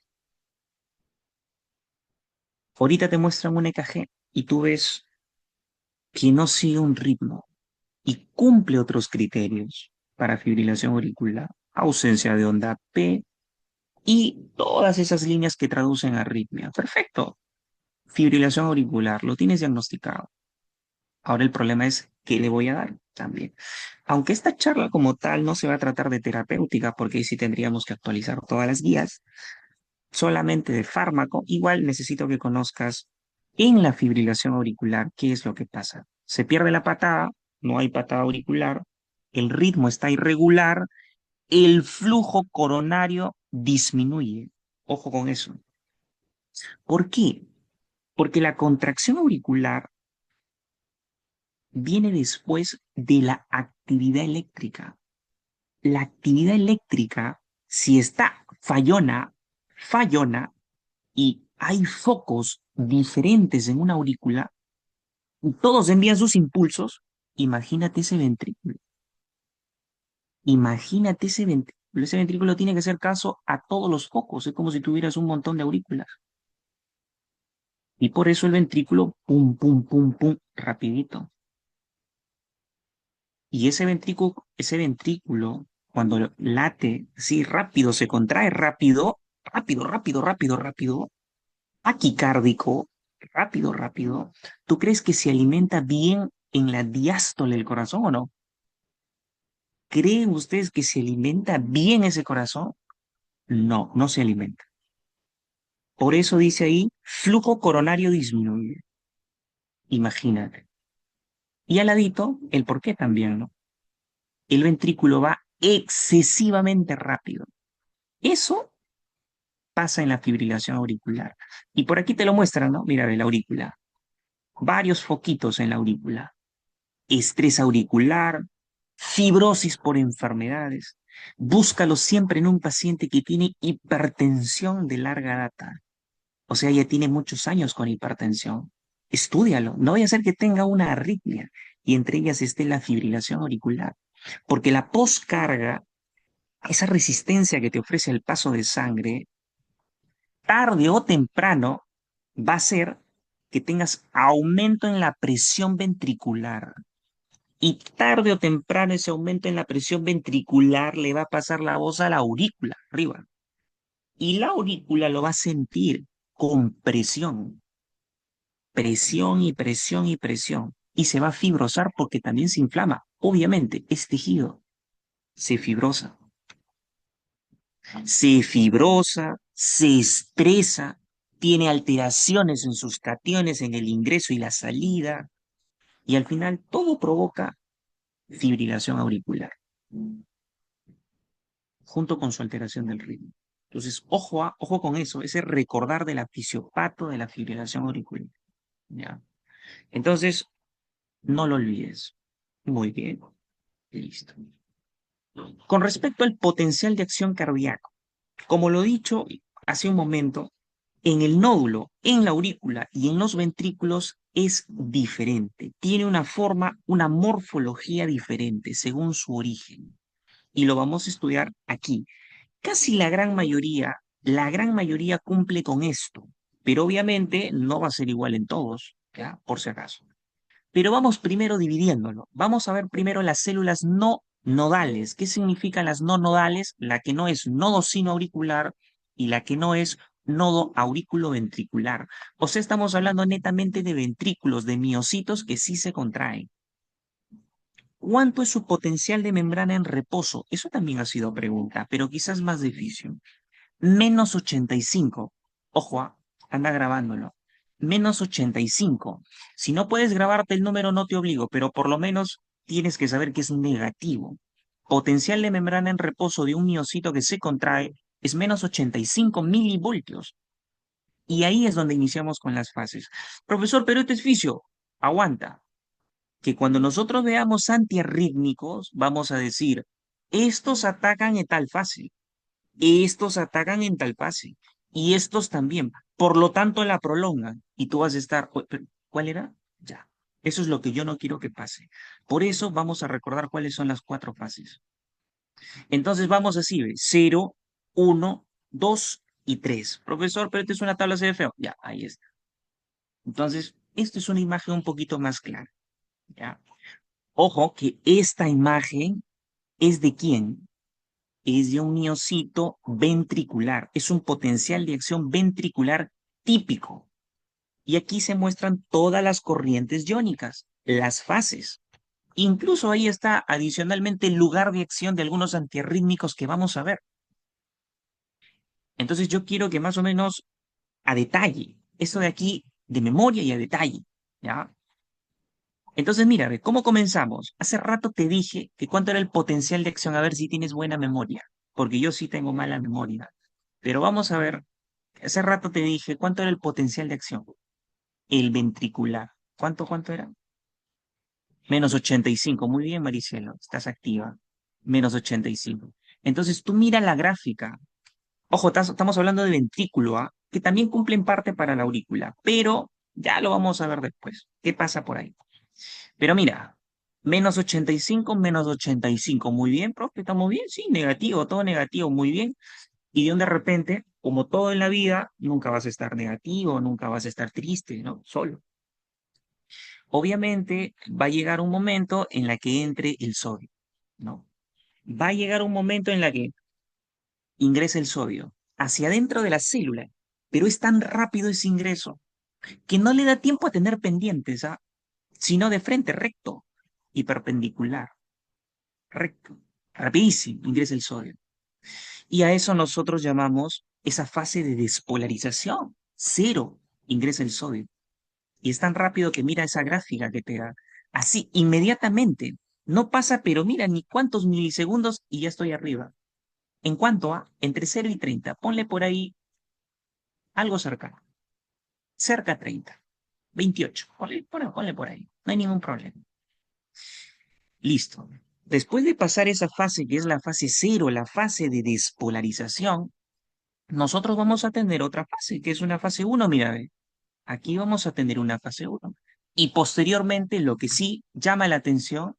Ahorita te muestran un EKG y tú ves que no sigue un ritmo y cumple otros criterios para fibrilación auricular, ausencia de onda P y todas esas líneas que traducen arritmia. Perfecto. Fibrilación auricular, lo tienes diagnosticado. Ahora el problema es qué le voy a dar también. Aunque esta charla como tal no se va a tratar de terapéutica, porque ahí sí tendríamos que actualizar todas las guías, solamente de fármaco, igual necesito que conozcas en la fibrilación auricular qué es lo que pasa. Se pierde la patada, no hay patada auricular, el ritmo está irregular, el flujo coronario disminuye. Ojo con eso. ¿Por qué? Porque la contracción auricular viene después de la actividad eléctrica. la actividad eléctrica, si está fallona, y hay focos diferentes en una aurícula, y todos envían sus impulsos, imagínate ese ventrículo. Imagínate ese ventrículo. Ese ventrículo tiene que hacer caso a todos los focos. Es como si tuvieras un montón de aurículas. Y por eso el ventrículo, pum, pum, pum, pum, rapidito. Y ese ventrículo, cuando late así rápido, se contrae rápido, rápido, rápido, rápido, rápido, taquicárdico, rápido, rápido. ¿Tú crees que se alimenta bien en la diástole del corazón o no? ¿Creen ustedes que se alimenta bien ese corazón? No, no se alimenta. Por eso dice ahí, flujo coronario disminuye. Imagínate. Y al ladito, el por qué también, ¿no? El ventrículo va excesivamente rápido. Eso pasa en la fibrilación auricular. Y por aquí te lo muestran, ¿no? Mira, de la aurícula. Varios foquitos en la aurícula. Estrés auricular, fibrosis por enfermedades. Búscalo siempre en un paciente que tiene hipertensión de larga data. O sea, ya tiene muchos años con hipertensión. Estúdialo. No vaya a ser que tenga una arritmia y entre ellas esté la fibrilación auricular. Porque la poscarga, esa resistencia que te ofrece el paso de sangre, tarde o temprano va a ser que tengas aumento en la presión ventricular. Y tarde o temprano ese aumento en la presión ventricular le va a pasar la voz a la aurícula, arriba. Y la aurícula lo va a sentir con presión, presión y presión y presión. Y se va a fibrosar porque también se inflama. Obviamente, es tejido, se fibrosa. Se fibrosa, se estresa, tiene alteraciones en sus cationes, en el ingreso y la salida, y al final todo provoca fibrilación auricular, junto con su alteración del ritmo. Entonces, ojo con eso, ese recordar del fisiopato de la fibrilación auricular. ¿Ya? Entonces, no lo olvides. Muy bien, listo. Con respecto al potencial de acción cardíaco, como lo he dicho hace un momento, en el nódulo, en la aurícula y en los ventrículos es diferente. Tiene una forma, una morfología diferente según su origen. Y lo vamos a estudiar aquí. Casi la gran mayoría cumple con esto, pero obviamente no va a ser igual en todos, ¿ya? Por si acaso. Pero vamos primero dividiéndolo. Vamos a ver primero las células no nodales. ¿Qué significan las no nodales? La que no es nodo sinoauricular y la que no es nodo auriculoventricular. O sea, estamos hablando netamente de ventrículos, de miocitos que sí se contraen. ¿Cuánto es su potencial de membrana en reposo? Eso también ha sido pregunta, pero quizás más difícil. -85. Ojo, anda grabándolo. -85. Si no puedes grabarte el número, no te obligo, pero por lo menos tienes que saber que es negativo. Potencial de membrana en reposo de un miocito que se contrae es -85 milivoltios. Y ahí es donde iniciamos con las fases. Profesor, pero este es fisio. Aguanta. Que cuando nosotros veamos antiarrítmicos, vamos a decir, estos atacan en tal fase. Estos atacan en tal fase y estos también. Por lo tanto, la prolongan y tú vas a estar, ¿cuál era? Ya. Eso es lo que yo no quiero que pase. Por eso vamos a recordar cuáles son las cuatro fases. Entonces vamos así, ¿ve? 0, 1, 2 y 3. Profesor, pero esta es una tabla CFO. Ya, ahí está. Entonces, esta es una imagen un poquito más clara. ¿Ya? Ojo que esta imagen es de quién? Es de un miocito ventricular, es un potencial de acción ventricular típico. Y aquí se muestran todas las corrientes iónicas, las fases. Incluso ahí está adicionalmente el lugar de acción de algunos antiarrítmicos que vamos a ver. Entonces yo quiero que más o menos a detalle, esto de aquí de memoria y a detalle, ¿ya? Entonces mira, ve, ¿cómo comenzamos? Hace rato te dije que cuánto era el potencial de acción, a ver si tienes buena memoria, porque yo sí tengo mala memoria. Pero vamos a ver, hace rato te dije cuánto era el potencial de acción. El ventricular. ¿Cuánto era? -85. Muy bien, Maricielo, estás activa. menos 85. Entonces tú mira la gráfica. Ojo, estamos hablando de ventrículo, ¿ah? Que también cumple en parte para la aurícula, pero ya lo vamos a ver después. ¿Qué pasa por ahí? Pero mira, menos 85, menos 85. Muy bien, profe, estamos bien. Sí, negativo, todo negativo, muy bien. Y de repente, como todo en la vida, nunca vas a estar negativo, nunca vas a estar triste, ¿no? Solo. Obviamente va a llegar un momento en la que entre el sodio, ¿no? Va a llegar un momento en la que ingresa el sodio hacia adentro de la célula, pero es tan rápido ese ingreso que no le da tiempo a tener pendientes, ¿ah? Sino de frente, recto y perpendicular, recto, rapidísimo, ingresa el sodio. Y a eso nosotros llamamos esa fase de despolarización, cero, ingresa el sodio. Y es tan rápido que mira esa gráfica que te da, así, inmediatamente. No pasa, pero mira, ni cuántos milisegundos y ya estoy arriba. ¿En cuanto a? Entre 0 y 30. Ponle por ahí algo cercano. Cerca a 30. 28. Ponle por ahí. No hay ningún problema. Listo. Después de pasar esa fase, que es la fase cero, la fase de despolarización, nosotros vamos a tener otra fase, que es una fase uno. Mira, ve. Aquí vamos a tener una fase uno. Y posteriormente, lo que sí llama la atención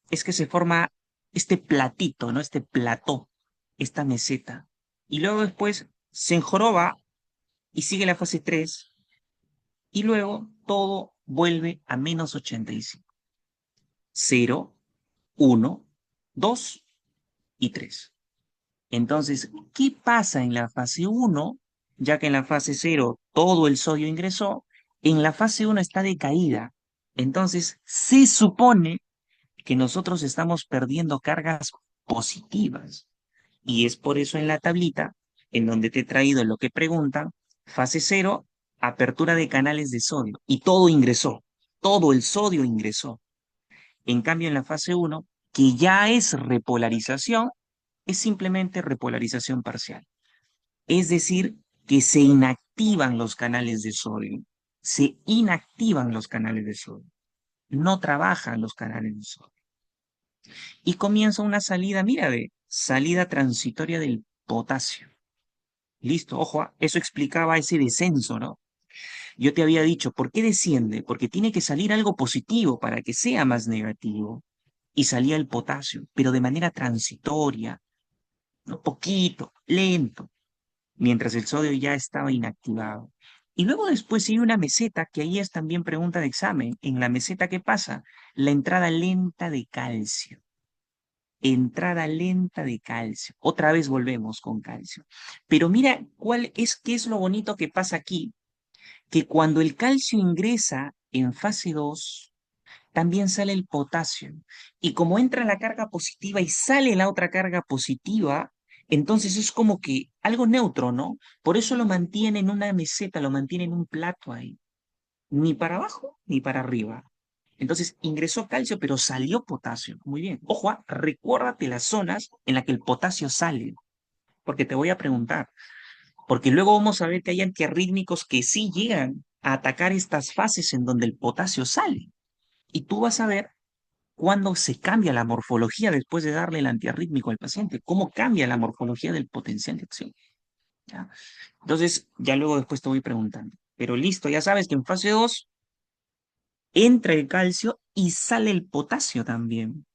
es que se forma este platito, ¿no? Este plató, esta meseta. Y luego después se enjoroba y sigue la fase 3 y luego todo vuelve a menos 85. 0, 1, 2 y 3. Entonces, ¿qué pasa en la fase uno? Ya que en la fase cero todo el sodio ingresó, en la fase uno está decaída. Entonces, se supone que nosotros estamos perdiendo cargas positivas. Y es por eso en la tablita, en donde te he traído lo que preguntan, fase cero, apertura de canales de sodio. Y todo ingresó, todo el sodio ingresó. En cambio, en la fase uno, que ya es repolarización, es simplemente repolarización parcial. Es decir, que se inactivan los canales de sodio. Se inactivan los canales de sodio. No trabajan los canales de sodio. Y comienza una salida, mira, de salida transitoria del potasio. Listo, ojo, eso explicaba ese descenso, ¿no? Yo te había dicho, ¿por qué desciende? Porque tiene que salir algo positivo para que sea más negativo. Y salía el potasio, pero de manera transitoria, ¿no? Poquito, lento, mientras el sodio ya estaba inactivado. Y luego después sigue una meseta, que ahí es también pregunta de examen. En la meseta, ¿qué pasa? La entrada lenta de calcio. Entrada lenta de calcio. Otra vez volvemos con calcio. Pero mira, qué es lo bonito que pasa aquí? Que cuando el calcio ingresa en fase 2 también sale el potasio. Y como entra la carga positiva y sale la otra carga positiva, entonces es como que algo neutro, ¿no? Por eso lo mantiene en una meseta, lo mantiene en un plato ahí. Ni para abajo ni para arriba. Entonces ingresó calcio, pero salió potasio. Muy bien. Ojo, recuérdate las zonas en las que el potasio sale, porque te voy a preguntar. Porque luego vamos a ver que hay antiarrítmicos que sí llegan a atacar estas fases en donde el potasio sale. Y tú vas a ver cuándo se cambia la morfología después de darle el antiarrítmico al paciente, cómo cambia la morfología del potencial de acción. ¿Ya? Entonces, ya luego después te voy preguntando. Pero listo, ya sabes que en fase 2 entra el calcio y sale el potasio también.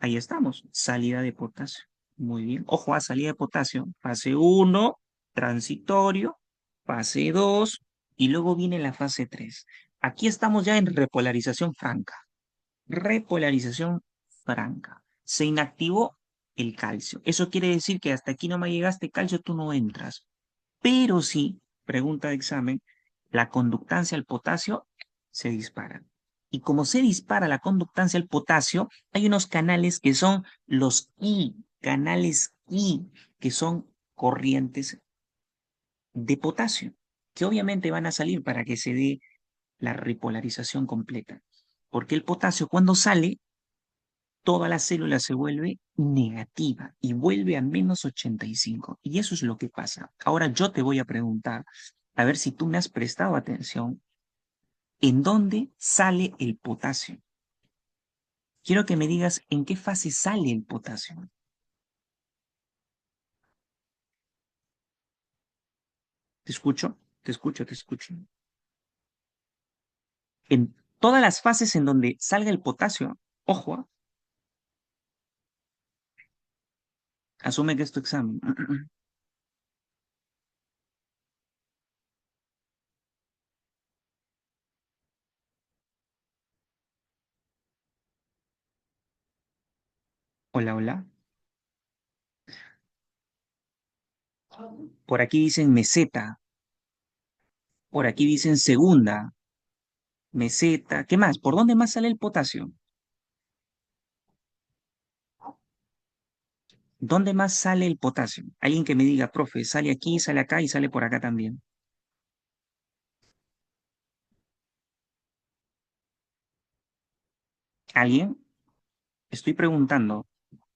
Ahí estamos, salida de potasio. Muy bien. Ojo a salida de potasio. Fase uno, transitorio. Fase 2 y luego viene la fase 3. Aquí estamos ya en repolarización franca. Repolarización franca. Se inactivó el calcio. Eso quiere decir que hasta aquí no me llegaste calcio, tú no entras. Pero sí, pregunta de examen, la conductancia al potasio se dispara. Y como se dispara la conductancia al potasio, hay unos canales que son los I, canales I, que son corrientes de potasio, que obviamente van a salir para que se dé la repolarización completa. Porque el potasio cuando sale, toda la célula se vuelve negativa y vuelve a menos 85. Y eso es lo que pasa. Ahora yo te voy a preguntar, a ver si tú me has prestado atención, ¿en dónde sale el potasio? Quiero que me digas en qué fase sale el potasio. Te escucho, te escucho, te escucho. En todas las fases en donde salga el potasio, ojo, asume que es tu examen. Hola, hola. Por aquí dicen meseta, por aquí dicen segunda, meseta. ¿Qué más? ¿Por dónde más sale el potasio? ¿Dónde más sale el potasio? Alguien que me diga, profe, sale aquí, sale acá y sale por acá también. ¿Alguien? Estoy preguntando,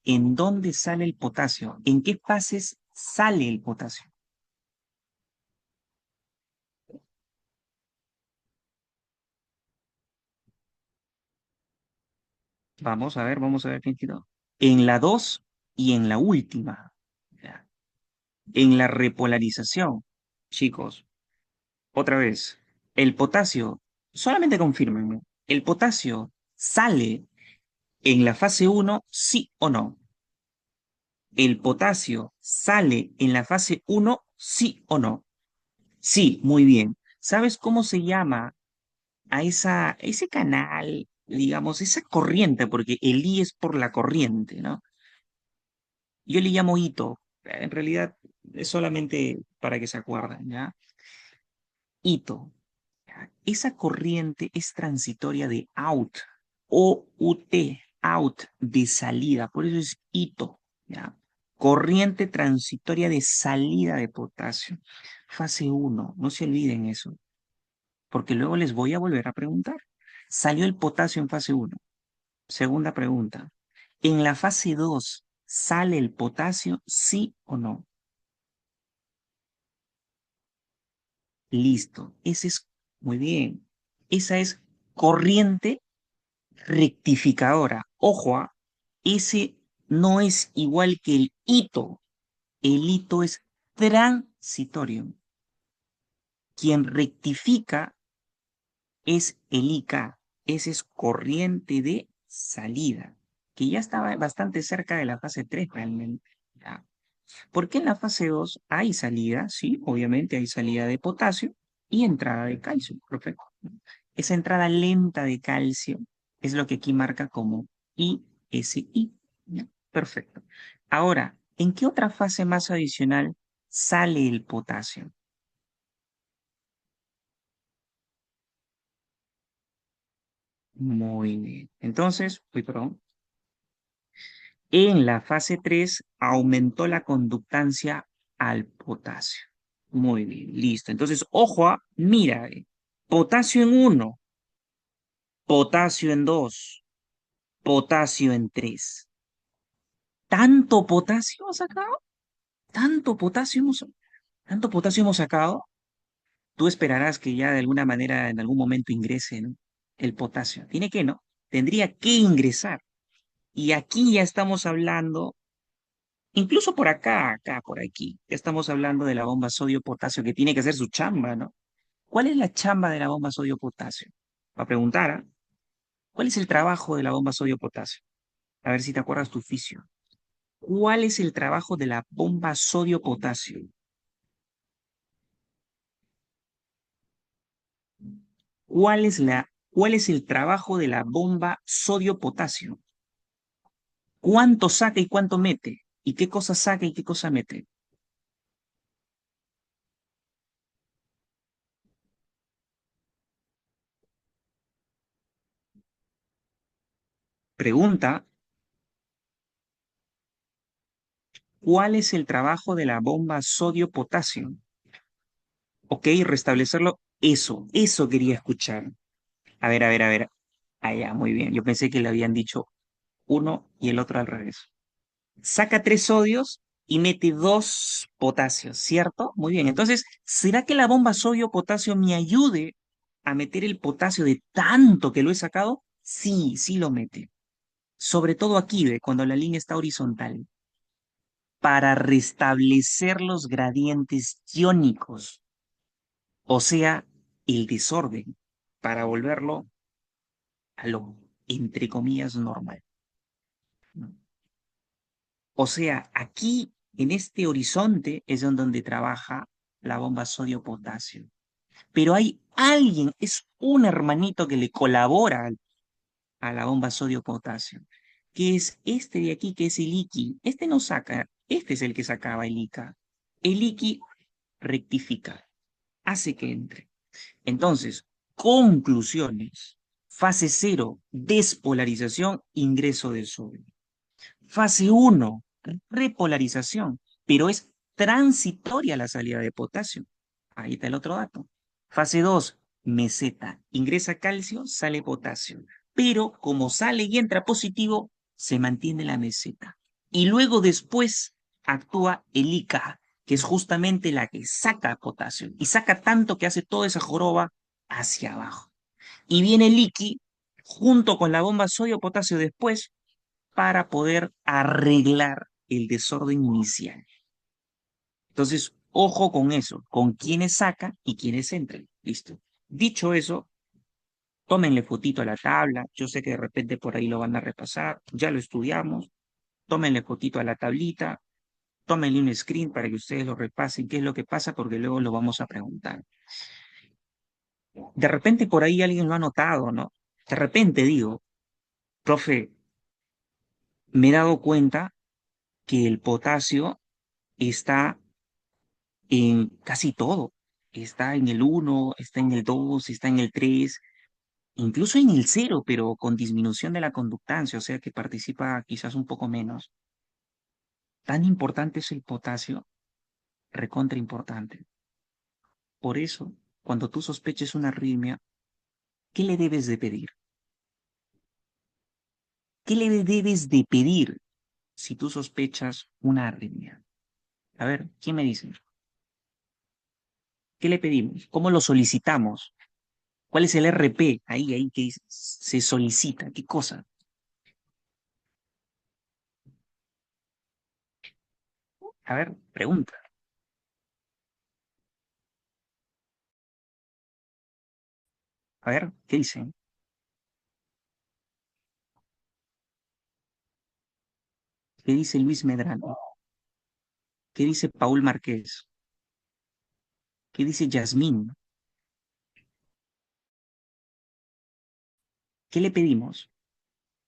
¿en dónde sale el potasio? ¿En qué fases sale el potasio? Vamos a ver quién quedó. En la 2 y en la última. Ya. En la repolarización, chicos, otra vez, el potasio, solamente confírmenme, ¿el potasio sale en la fase uno, sí o no? ¿El potasio sale en la fase uno, sí o no? Sí, muy bien. ¿Sabes cómo se llama a ese canal, digamos, esa corriente? Porque el I es por la corriente, ¿no? Yo le llamo hito. En realidad es solamente para que se acuerden, ¿ya? Hito. ¿Ya? Esa corriente es transitoria de out, O-U-T, out, de salida. Por eso es hito, ¿ya? Corriente transitoria de salida de potasio. Fase uno, no se olviden eso, porque luego les voy a volver a preguntar. ¿Salió el potasio en fase uno? Segunda pregunta. ¿En la fase 2 sale el potasio, sí o no? Listo. Ese es, muy bien. Esa es corriente rectificadora. Ojo, ese no es igual que el hito. El hito es transitorio. Quien rectifica es el IK. Ese es corriente de salida, que ya estaba bastante cerca de la fase 3 realmente. ¿Ya? Porque en la fase 2 hay salida, sí, obviamente hay salida de potasio y entrada de calcio. Perfecto. Esa entrada lenta de calcio es lo que aquí marca como ISI. ¿Ya? Perfecto. Ahora, ¿en qué otra fase más adicional sale el potasio? Muy bien. Entonces, perdón. En la fase 3 aumentó la conductancia al potasio. Muy bien, listo. Entonces, ojo, mira, potasio en uno, potasio en 2, potasio en 3. ¿Tanto potasio hemos sacado? ¿Tanto potasio hemos, tanto potasio hemos sacado? Tú esperarás que ya de alguna manera en algún momento ingrese, ¿no? El potasio. Tiene que, ¿no? Tendría que ingresar. Y aquí ya estamos hablando, incluso por acá, por aquí, ya estamos hablando de la bomba sodio-potasio que tiene que hacer su chamba, ¿no? ¿Cuál es la chamba de la bomba sodio-potasio? Va a preguntar, ¿ah? ¿Cuál es el trabajo de la bomba sodio-potasio? A ver si te acuerdas tu oficio. ¿Cuál es el trabajo de la bomba sodio-potasio? ¿Cuál es el trabajo de la bomba sodio-potasio? ¿Cuánto saca y cuánto mete? ¿Y qué cosa saca y qué cosa mete? Pregunta, ¿cuál es el trabajo de la bomba sodio-potasio? Ok, restablecerlo. Eso quería escuchar. A ver. Ah, ya, muy bien. Yo pensé que le habían dicho uno y el otro al revés. Saca 3 sodios y mete 2 potasios, ¿cierto? Muy bien. Entonces, ¿será que la bomba sodio-potasio me ayude a meter el potasio de tanto que lo he sacado? Sí, sí lo mete. sobre todo aquí, ¿ve? Cuando la línea está horizontal, para restablecer los gradientes iónicos, o sea, el desorden, para volverlo a lo, entre comillas, normal, ¿no? O sea, aquí, en este horizonte, es donde trabaja la bomba sodio-potasio. Pero hay alguien, es un hermanito que le colabora a la bomba sodio-potasio, que es este de aquí, que es el IKI. Este no saca, este es el que sacaba el IKA. El IKI rectifica, hace que entre. Entonces, conclusiones. Fase cero, despolarización, ingreso de sodio. Fase uno, repolarización, pero es transitoria la salida de potasio. Ahí está el otro dato. Fase 2, meseta. Ingresa calcio, sale potasio. Pero como sale y entra positivo, se mantiene la meseta. Y luego después actúa el ICA, que es justamente la que saca potasio. Y saca tanto que hace toda esa joroba hacia abajo. Y viene el IKI junto con la bomba sodio-potasio después para poder arreglar el desorden inicial. Entonces, ojo con eso, con quiénes saca y quiénes entran. Listo. Dicho eso, tómenle fotito a la tabla. Yo sé que de repente por ahí lo van a repasar. Ya lo estudiamos. Tómenle fotito a la tablita. Tómenle un screen para que ustedes lo repasen qué es lo que pasa, porque luego lo vamos a preguntar. De repente por ahí alguien lo ha notado, ¿no? De repente digo, profe, me he dado cuenta que el potasio está en casi todo. Está en el uno, está en el 2, está en el 3, incluso en el cero, pero con disminución de la conductancia, o sea que participa quizás un poco menos. Tan importante es el potasio, recontra importante. Por eso, cuando tú sospeches una arritmia, ¿qué le debes de pedir? ¿Qué le debes de pedir si tú sospechas una arritmia? A ver, ¿quién me dice? ¿Qué le pedimos? ¿Cómo lo solicitamos? ¿Cuál es el RP? Ahí que se solicita. ¿Qué cosa? A ver, pregunta. A ver, ¿qué dice? ¿Qué dice Luis Medrano? ¿Qué dice Paul Márquez? ¿Qué dice Yasmín? ¿Qué le pedimos?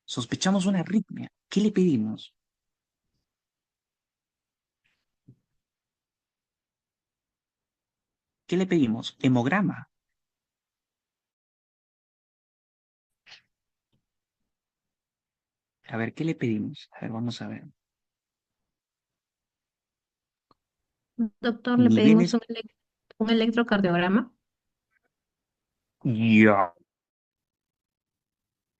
Sospechamos una arritmia. ¿Qué le pedimos? ¿Qué le pedimos? Hemograma. A ver, ¿qué le pedimos? A ver, vamos a ver. Doctor, le pedimos Niveles. un electrocardiograma. Ya.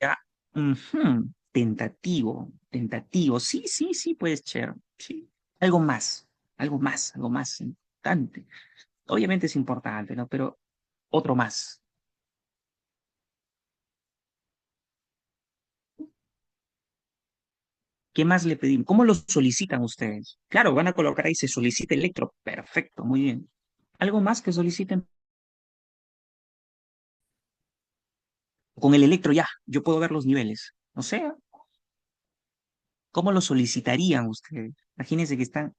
Ya. Ujú. Tentativo, tentativo. Sí, sí, sí, puede ser. Sí. Algo más, algo más importante. Obviamente es importante, ¿no? Pero otro más. ¿Qué más le pedimos? ¿Cómo lo solicitan ustedes? Claro, van a colocar ahí, se solicita electro. Perfecto, muy bien. ¿Algo más que soliciten? Con el electro ya, yo puedo ver los niveles. O sea, ¿cómo lo solicitarían ustedes? Imagínense que están.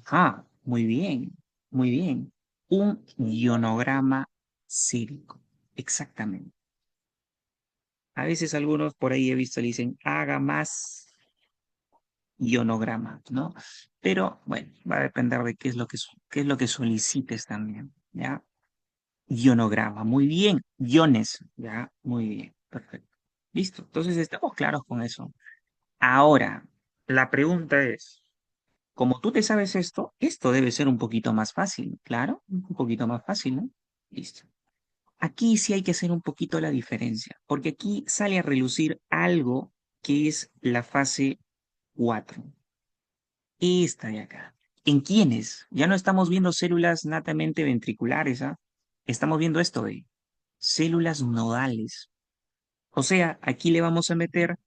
Ah, muy bien, muy bien. Un ionograma sérico. Exactamente. A veces algunos por ahí he visto le dicen, haga más ionograma, ¿no? Pero bueno, va a depender de qué es lo que, qué es lo que solicites también, ¿ya? Ionograma, muy bien. Iones, ya, muy bien, perfecto. Listo, entonces estamos claros con eso. Ahora, la pregunta es, como tú te sabes esto, esto debe ser un poquito más fácil, claro, un poquito más fácil, ¿no? Listo. Aquí sí hay que hacer un poquito la diferencia, porque aquí sale a relucir algo que es la fase 4. Esta de acá. ¿En quiénes? Ya no estamos viendo células natamente ventriculares, ¿ah? Estamos viendo esto de células nodales. O sea, aquí le vamos a meter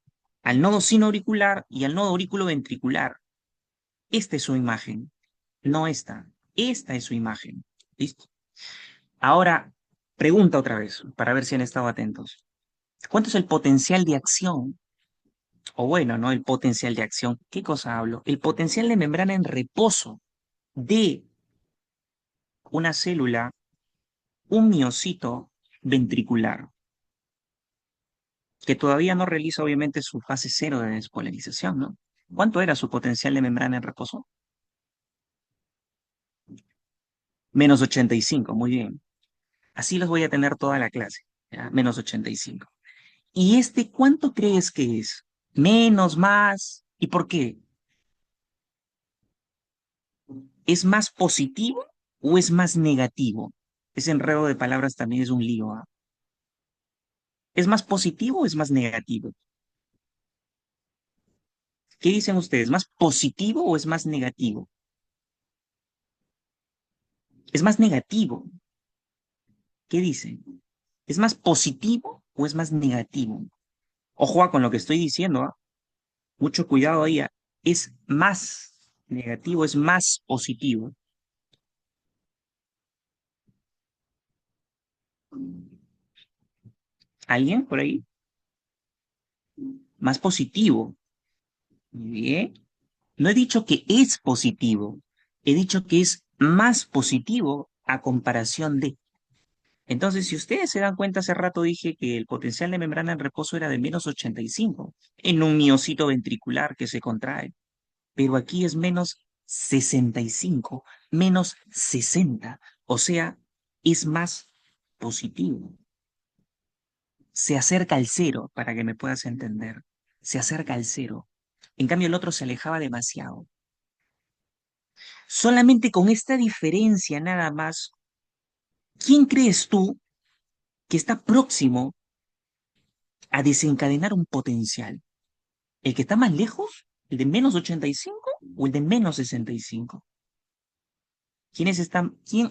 al nodo sinoauricular y al nodo auriculoventricular. Esta es su imagen, no esta. Esta es su imagen. ¿Listo? Ahora, pregunta otra vez, para ver si han estado atentos. ¿Cuánto es el potencial de acción? O bueno, ¿no? El potencial de acción. ¿Qué cosa hablo? El potencial de membrana en reposo de una célula, un miocito ventricular, que todavía no realiza obviamente su fase cero de despolarización, ¿no? ¿Cuánto era su potencial de membrana en reposo? Menos 85, muy bien. Así los voy a tener toda la clase, ¿ya? Menos 85. ¿Y este cuánto crees que es? Menos, más. ¿Y por qué? ¿Es más positivo o es más negativo? Ese enredo de palabras también es un lío, ¿ah? ¿Es más positivo o es más negativo? ¿Qué dicen ustedes? ¿Más positivo o es más negativo? Es más negativo. ¿Qué dicen? ¿Es más positivo o es más negativo? Ojo con lo que estoy diciendo, ¿ah? Mucho cuidado ahí, ¿ah? Es más negativo, es más positivo. ¿Alguien por ahí? Más positivo. Muy bien. No he dicho que es positivo, he dicho que es más positivo a comparación de. Entonces, si ustedes se dan cuenta, hace rato dije que el potencial de membrana en reposo era de menos 85 en un miocito ventricular que se contrae, pero aquí es menos 65, menos 60, o sea, es más positivo. Se acerca al cero, para que me puedas entender. Se acerca al cero. En cambio, el otro se alejaba demasiado. Solamente con esta diferencia nada más, ¿quién crees tú que está próximo a desencadenar un potencial? ¿El que está más lejos? ¿El de menos 85 o el de menos 65? ¿Quién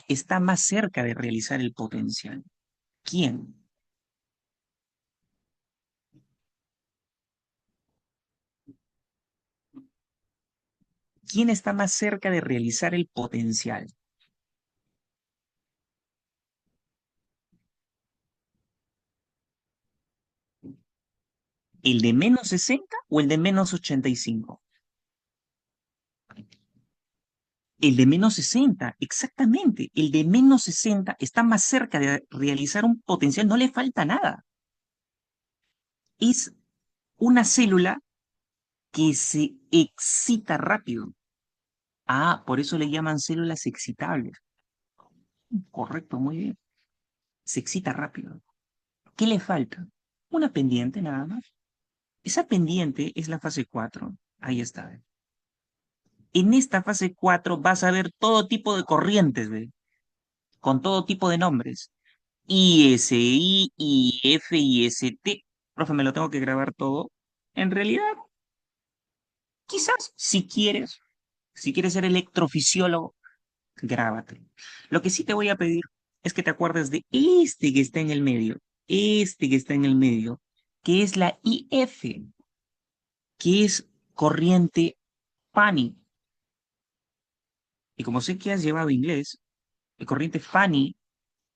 está más cerca de realizar el potencial? ¿Quién? ¿Quién está más cerca de realizar el potencial? ¿El de menos 60 o el de menos 85? El de menos 60, exactamente. El de menos 60 está más cerca de realizar un potencial, no le falta nada. Es una célula que se excita rápido. Ah, por eso le llaman células excitables. Correcto, muy bien. Se excita rápido. ¿Qué le falta? Una pendiente nada más. Esa pendiente es la fase 4. Ahí está. En esta fase 4 vas a ver todo tipo de corrientes, ¿ve? Con todo tipo de nombres. ISI, IF, IST. Profe, me lo tengo que grabar todo. En realidad, quizás si quieres ser electrofisiólogo, grábate. Lo que sí te voy a pedir es que te acuerdes de este que está en el medio, este que está en el medio, que es la IF, que es corriente Fanny. Y como sé que has llevado inglés, la corriente Fanny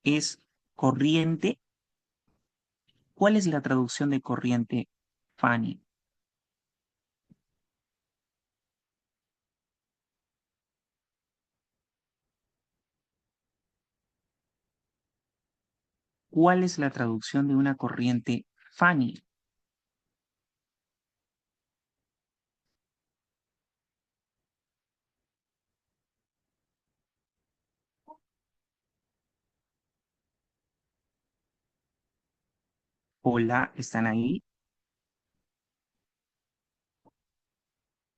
es corriente. ¿Cuál es la traducción de corriente Fanny? ¿Cuál es la traducción de una corriente Fanny? Hola, ¿están ahí?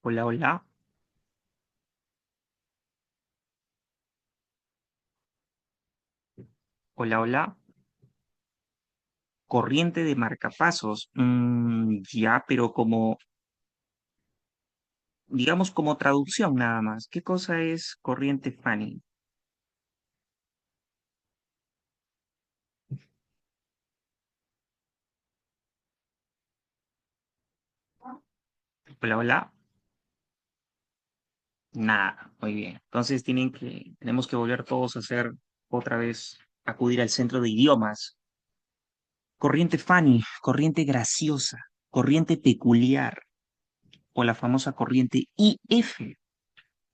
Hola, hola, hola, hola. Corriente de marcapasos. Ya, pero digamos como traducción nada más. ¿Qué cosa es corriente Fanny? Hola, hola. Nada, muy bien. Entonces tenemos que volver todos a hacer otra vez, acudir al centro de idiomas. Corriente funny, corriente graciosa, corriente peculiar o la famosa corriente IF.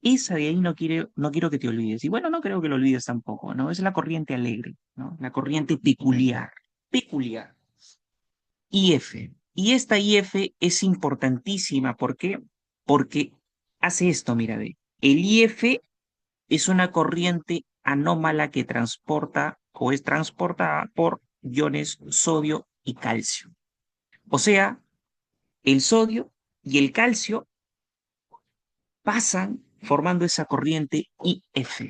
Esa de ahí no quiero que te olvides. Y bueno, no creo que lo olvides tampoco, ¿no? Es la corriente alegre, ¿no? La corriente peculiar. Peculiar. IF. Y esta IF es importantísima. ¿Por qué? Porque hace esto, mira, ve. El IF es una corriente anómala que transporta o es transportada por iones sodio y calcio. O sea, el sodio y el calcio pasan formando esa corriente IF.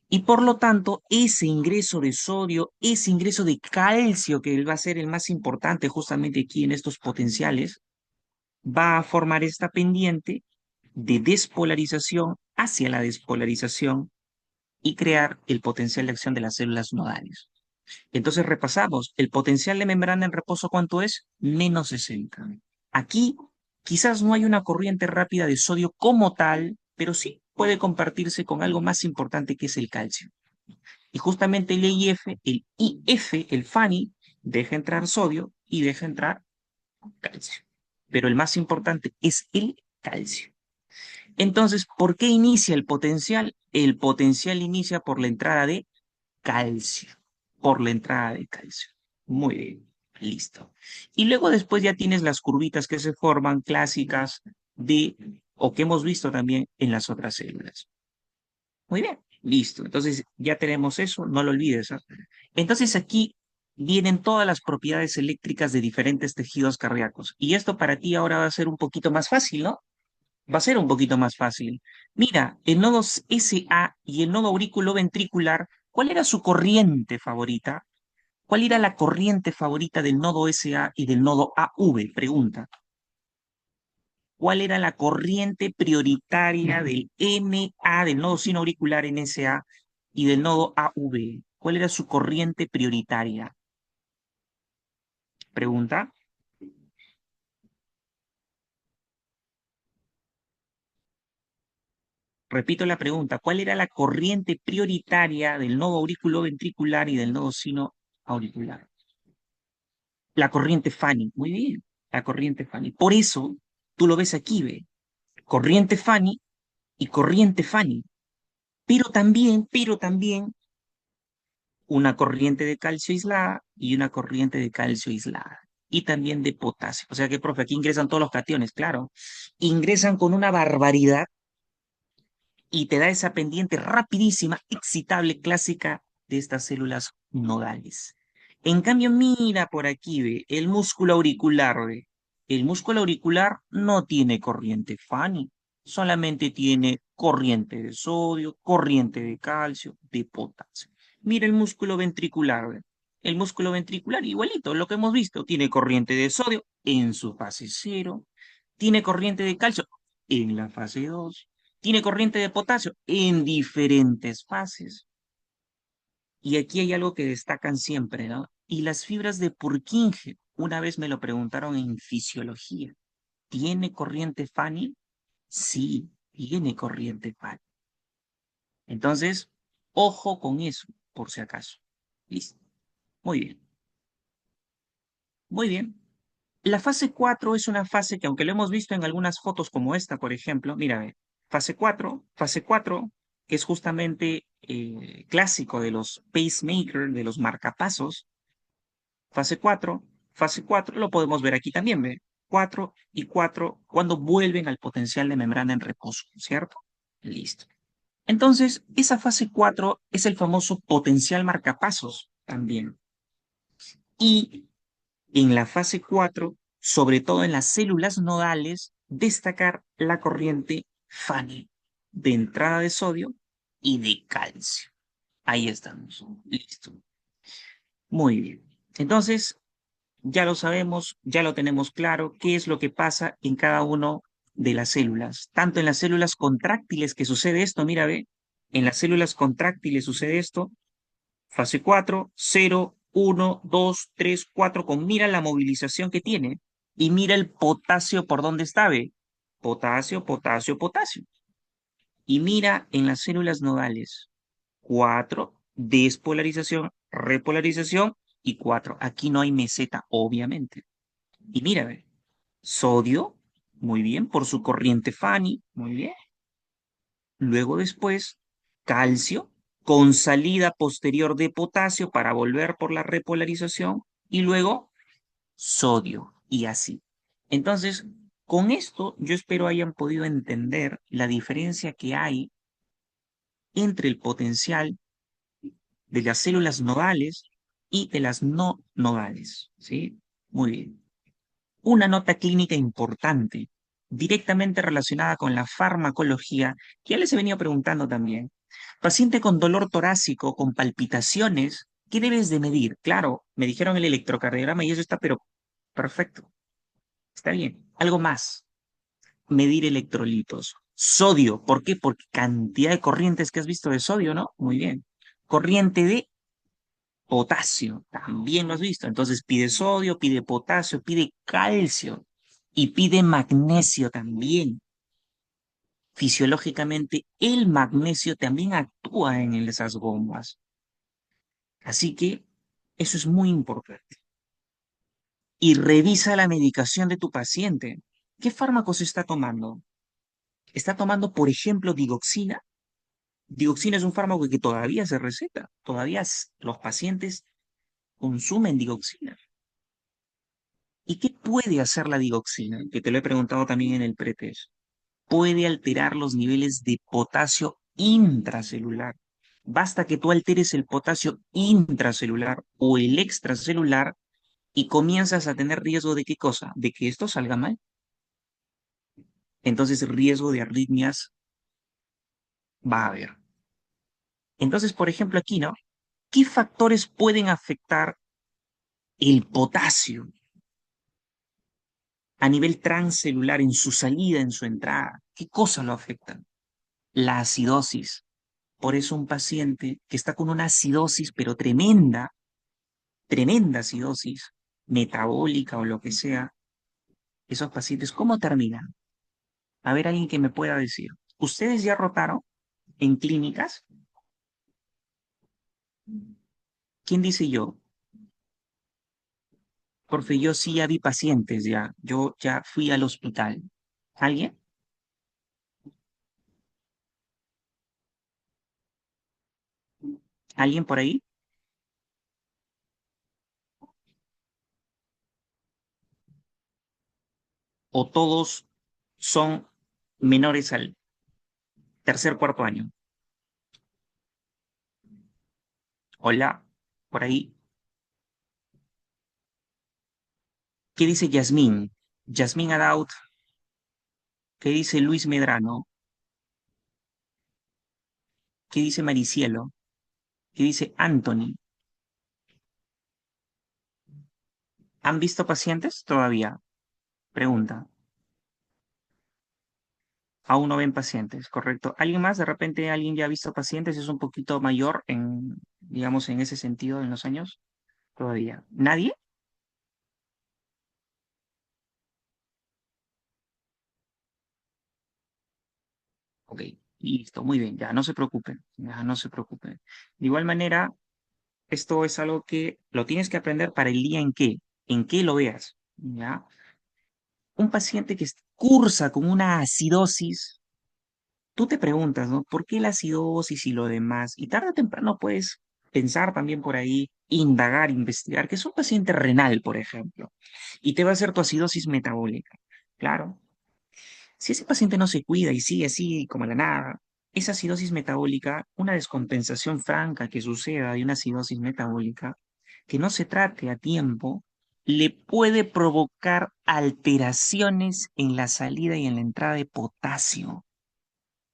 Y por lo tanto, ese ingreso de sodio, ese ingreso de calcio, que va a ser el más importante justamente aquí en estos potenciales, va a formar esta pendiente de despolarización hacia la despolarización y crear el potencial de acción de las células nodales. Entonces repasamos, el potencial de membrana en reposo, ¿cuánto es? Menos 60. Aquí quizás no hay una corriente rápida de sodio como tal, pero sí puede compartirse con algo más importante que es el calcio. Y justamente el IF, el FANI, deja entrar sodio y deja entrar calcio. Pero el más importante es el calcio. Entonces, ¿por qué inicia el potencial? El potencial inicia por la entrada de calcio, por la entrada de calcio. Muy bien, listo. Y luego después ya tienes las curvitas que se forman clásicas de, o que hemos visto también en las otras células. Muy bien, listo. Entonces ya tenemos eso, no lo olvides, ¿ah? Entonces aquí vienen todas las propiedades eléctricas de diferentes tejidos cardíacos. Y esto para ti ahora va a ser un poquito más fácil, ¿no? Va a ser un poquito más fácil. Mira, el nodo SA y el nodo auriculoventricular, ¿cuál era su corriente favorita? ¿Cuál era la corriente favorita del nodo SA y del nodo AV? Pregunta. ¿Cuál era la corriente prioritaria del NA, del nodo sino auricular NSA y del nodo AV? ¿Cuál era su corriente prioritaria? Pregunta. Repito la pregunta. ¿Cuál era la corriente prioritaria del nodo auriculoventricular y del nodo sino auricular? La corriente Fanny. Muy bien, la corriente Fanny. Por eso tú lo ves aquí, ve. Corriente Fanny y corriente Fanny. Pero también una corriente de calcio aislada y una corriente de calcio aislada. Y también de potasio. O sea que, profe, aquí ingresan todos los cationes, claro. Ingresan con una barbaridad y te da esa pendiente rapidísima, excitable, clásica de estas células nodales. En cambio, mira por aquí, ve, el músculo auricular, ve. El músculo auricular no tiene corriente Fanny, solamente tiene corriente de sodio, corriente de calcio, de potasio. Mira el músculo ventricular, ve. El músculo ventricular, igualito, lo que hemos visto, tiene corriente de sodio en su fase cero, tiene corriente de calcio en la fase 2, tiene corriente de potasio en diferentes fases. Y aquí hay algo que destacan siempre, ¿no? Y las fibras de Purkinje, una vez me lo preguntaron en fisiología, ¿tiene corriente Fanny? Sí, tiene corriente Fanny. Entonces, ojo con eso, por si acaso. Listo. Muy bien. Muy bien. La fase 4 es una fase que, aunque lo hemos visto en algunas fotos como esta, por ejemplo, mira, ve, fase 4 que es justamente clásico de los pacemakers, de los marcapasos. Fase 4, fase 4 lo podemos ver aquí también, ve, 4 y 4 cuando vuelven al potencial de membrana en reposo, ¿cierto? Listo. Entonces, esa fase 4 es el famoso potencial marcapasos también. Y en la fase 4, sobre todo en las células nodales, destacar la corriente Fanny de entrada de sodio y de calcio. Ahí estamos. Listo. Muy bien. Entonces, ya lo sabemos, ya lo tenemos claro, qué es lo que pasa en cada uno de las células. Tanto en las células contráctiles que sucede esto, mira, ve, en las células contráctiles sucede esto, fase 4, 0, 1, 2, 3, 4, con mira la movilización que tiene. Y mira el potasio por dónde está, ¿ve? Potasio, potasio, potasio. Y mira en las células nodales. 4, despolarización, repolarización y 4. Aquí no hay meseta, obviamente. Y mira, ve, sodio, muy bien, por su corriente Fanny, muy bien. Luego después, calcio, con salida posterior de potasio para volver por la repolarización. Y luego, sodio, y así. Entonces, con esto yo espero hayan podido entender la diferencia que hay entre el potencial de las células nodales y de las no nodales, ¿sí? Muy bien. Una nota clínica importante, directamente relacionada con la farmacología, que ya les he venido preguntando también. Paciente con dolor torácico, con palpitaciones, ¿qué debes de medir? Claro, me dijeron el electrocardiograma y eso está, pero perfecto, está bien. Algo más, medir electrolitos. Sodio, ¿por qué? Porque cantidad de corrientes que has visto de sodio, ¿no? Muy bien. Corriente de potasio, también lo has visto. Entonces pide sodio, pide potasio, pide calcio y pide magnesio también. Fisiológicamente, el magnesio también actúa en esas gomas. Así que eso es muy importante. Y revisa la medicación de tu paciente. ¿Qué fármacos está tomando? ¿Está tomando, por ejemplo, digoxina? Digoxina es un fármaco que todavía se receta. Todavía los pacientes consumen digoxina. ¿Y qué puede hacer la digoxina? Que te lo he preguntado también en el pretest. Puede alterar los niveles de potasio intracelular. Basta que tú alteres el potasio intracelular o el extracelular y comienzas a tener riesgo de qué cosa? De que esto salga mal. Entonces, riesgo de arritmias va a haber. Entonces, por ejemplo, aquí, ¿no? ¿Qué factores pueden afectar el potasio a nivel transcelular en su salida, en su entrada? ¿Qué cosas lo afectan? La acidosis. Por eso un paciente que está con una acidosis, pero tremenda, tremenda acidosis, metabólica o lo que sea, esos pacientes, ¿cómo terminan? A ver, alguien que me pueda decir. ¿Ustedes ya rotaron en clínicas? ¿Quién dice yo? Porque yo sí ya vi pacientes ya. Yo ya fui al hospital. ¿Alguien? ¿Alguien por ahí? ¿O todos son menores al tercer, cuarto año? Hola, por ahí. ¿Qué dice Yasmín? Yasmín Adaut. ¿Qué dice Luis Medrano? ¿Qué dice Maricielo? ¿Qué dice Anthony? ¿Han visto pacientes todavía? Pregunta. Aún no ven pacientes, correcto. ¿Alguien más? De repente alguien ya ha visto pacientes, es un poquito mayor en, digamos, en ese sentido en los años. Todavía. ¿Nadie? Ok, listo, muy bien, ya no se preocupen, ya no se preocupen. De igual manera, esto es algo que lo tienes que aprender para el día en que lo veas, ¿ya? Un paciente que cursa con una acidosis, tú te preguntas, ¿no? ¿Por qué la acidosis y lo demás? Y tarde o temprano puedes pensar también por ahí, indagar, investigar, que es un paciente renal, por ejemplo, y te va a hacer tu acidosis metabólica. Claro, si ese paciente no se cuida y sigue así como la nada, esa acidosis metabólica, una descompensación franca que suceda de una acidosis metabólica, que no se trate a tiempo, le puede provocar alteraciones en la salida y en la entrada de potasio.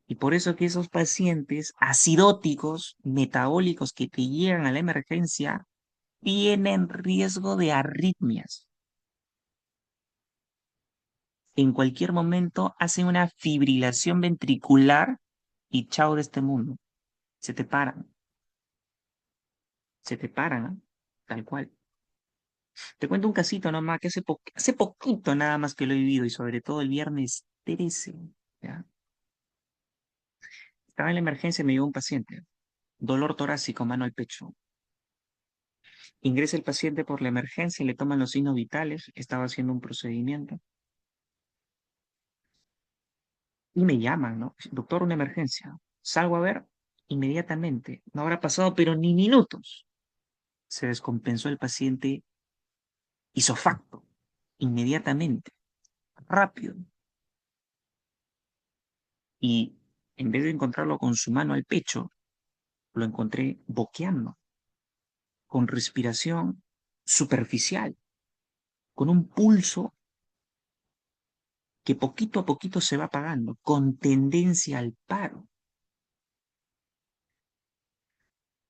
Y por eso que esos pacientes acidóticos, metabólicos que te llegan a la emergencia, tienen riesgo de arritmias. En cualquier momento hacen una fibrilación ventricular y chao de este mundo. Se te paran, se te paran, ¿ah? Tal cual. Te cuento un casito nomás que hace poquito nada más que lo he vivido y sobre todo el viernes 13, ¿ya? Estaba en la emergencia y me llegó un paciente, dolor torácico, mano al pecho. Ingresa el paciente por la emergencia, le toman los signos vitales, estaba haciendo un procedimiento y me llaman, ¿no? Doctor, una emergencia. Salgo a ver inmediatamente. No habrá pasado, pero ni minutos. Se descompensó el paciente isofacto, inmediatamente, rápido. Y en vez de encontrarlo con su mano al pecho, lo encontré boqueando, con respiración superficial, con un pulso que poquito a poquito se va apagando, con tendencia al paro.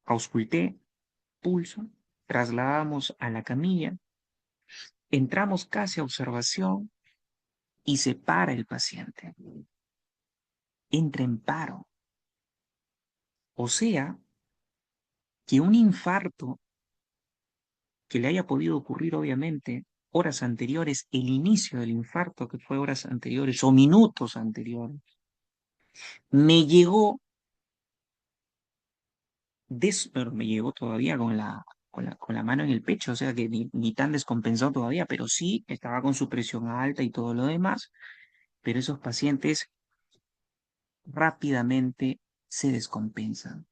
Ausculté, pulso, trasladamos a la camilla, entramos casi a observación y se para el paciente. Entra en paro. O sea, que un infarto que le haya podido ocurrir, obviamente, horas anteriores, el inicio del infarto que fue horas anteriores o minutos anteriores, me llegó, pero me llegó todavía con la mano en el pecho, o sea que ni tan descompensado todavía, pero sí estaba con su presión alta y todo lo demás, pero esos pacientes rápidamente se descompensan.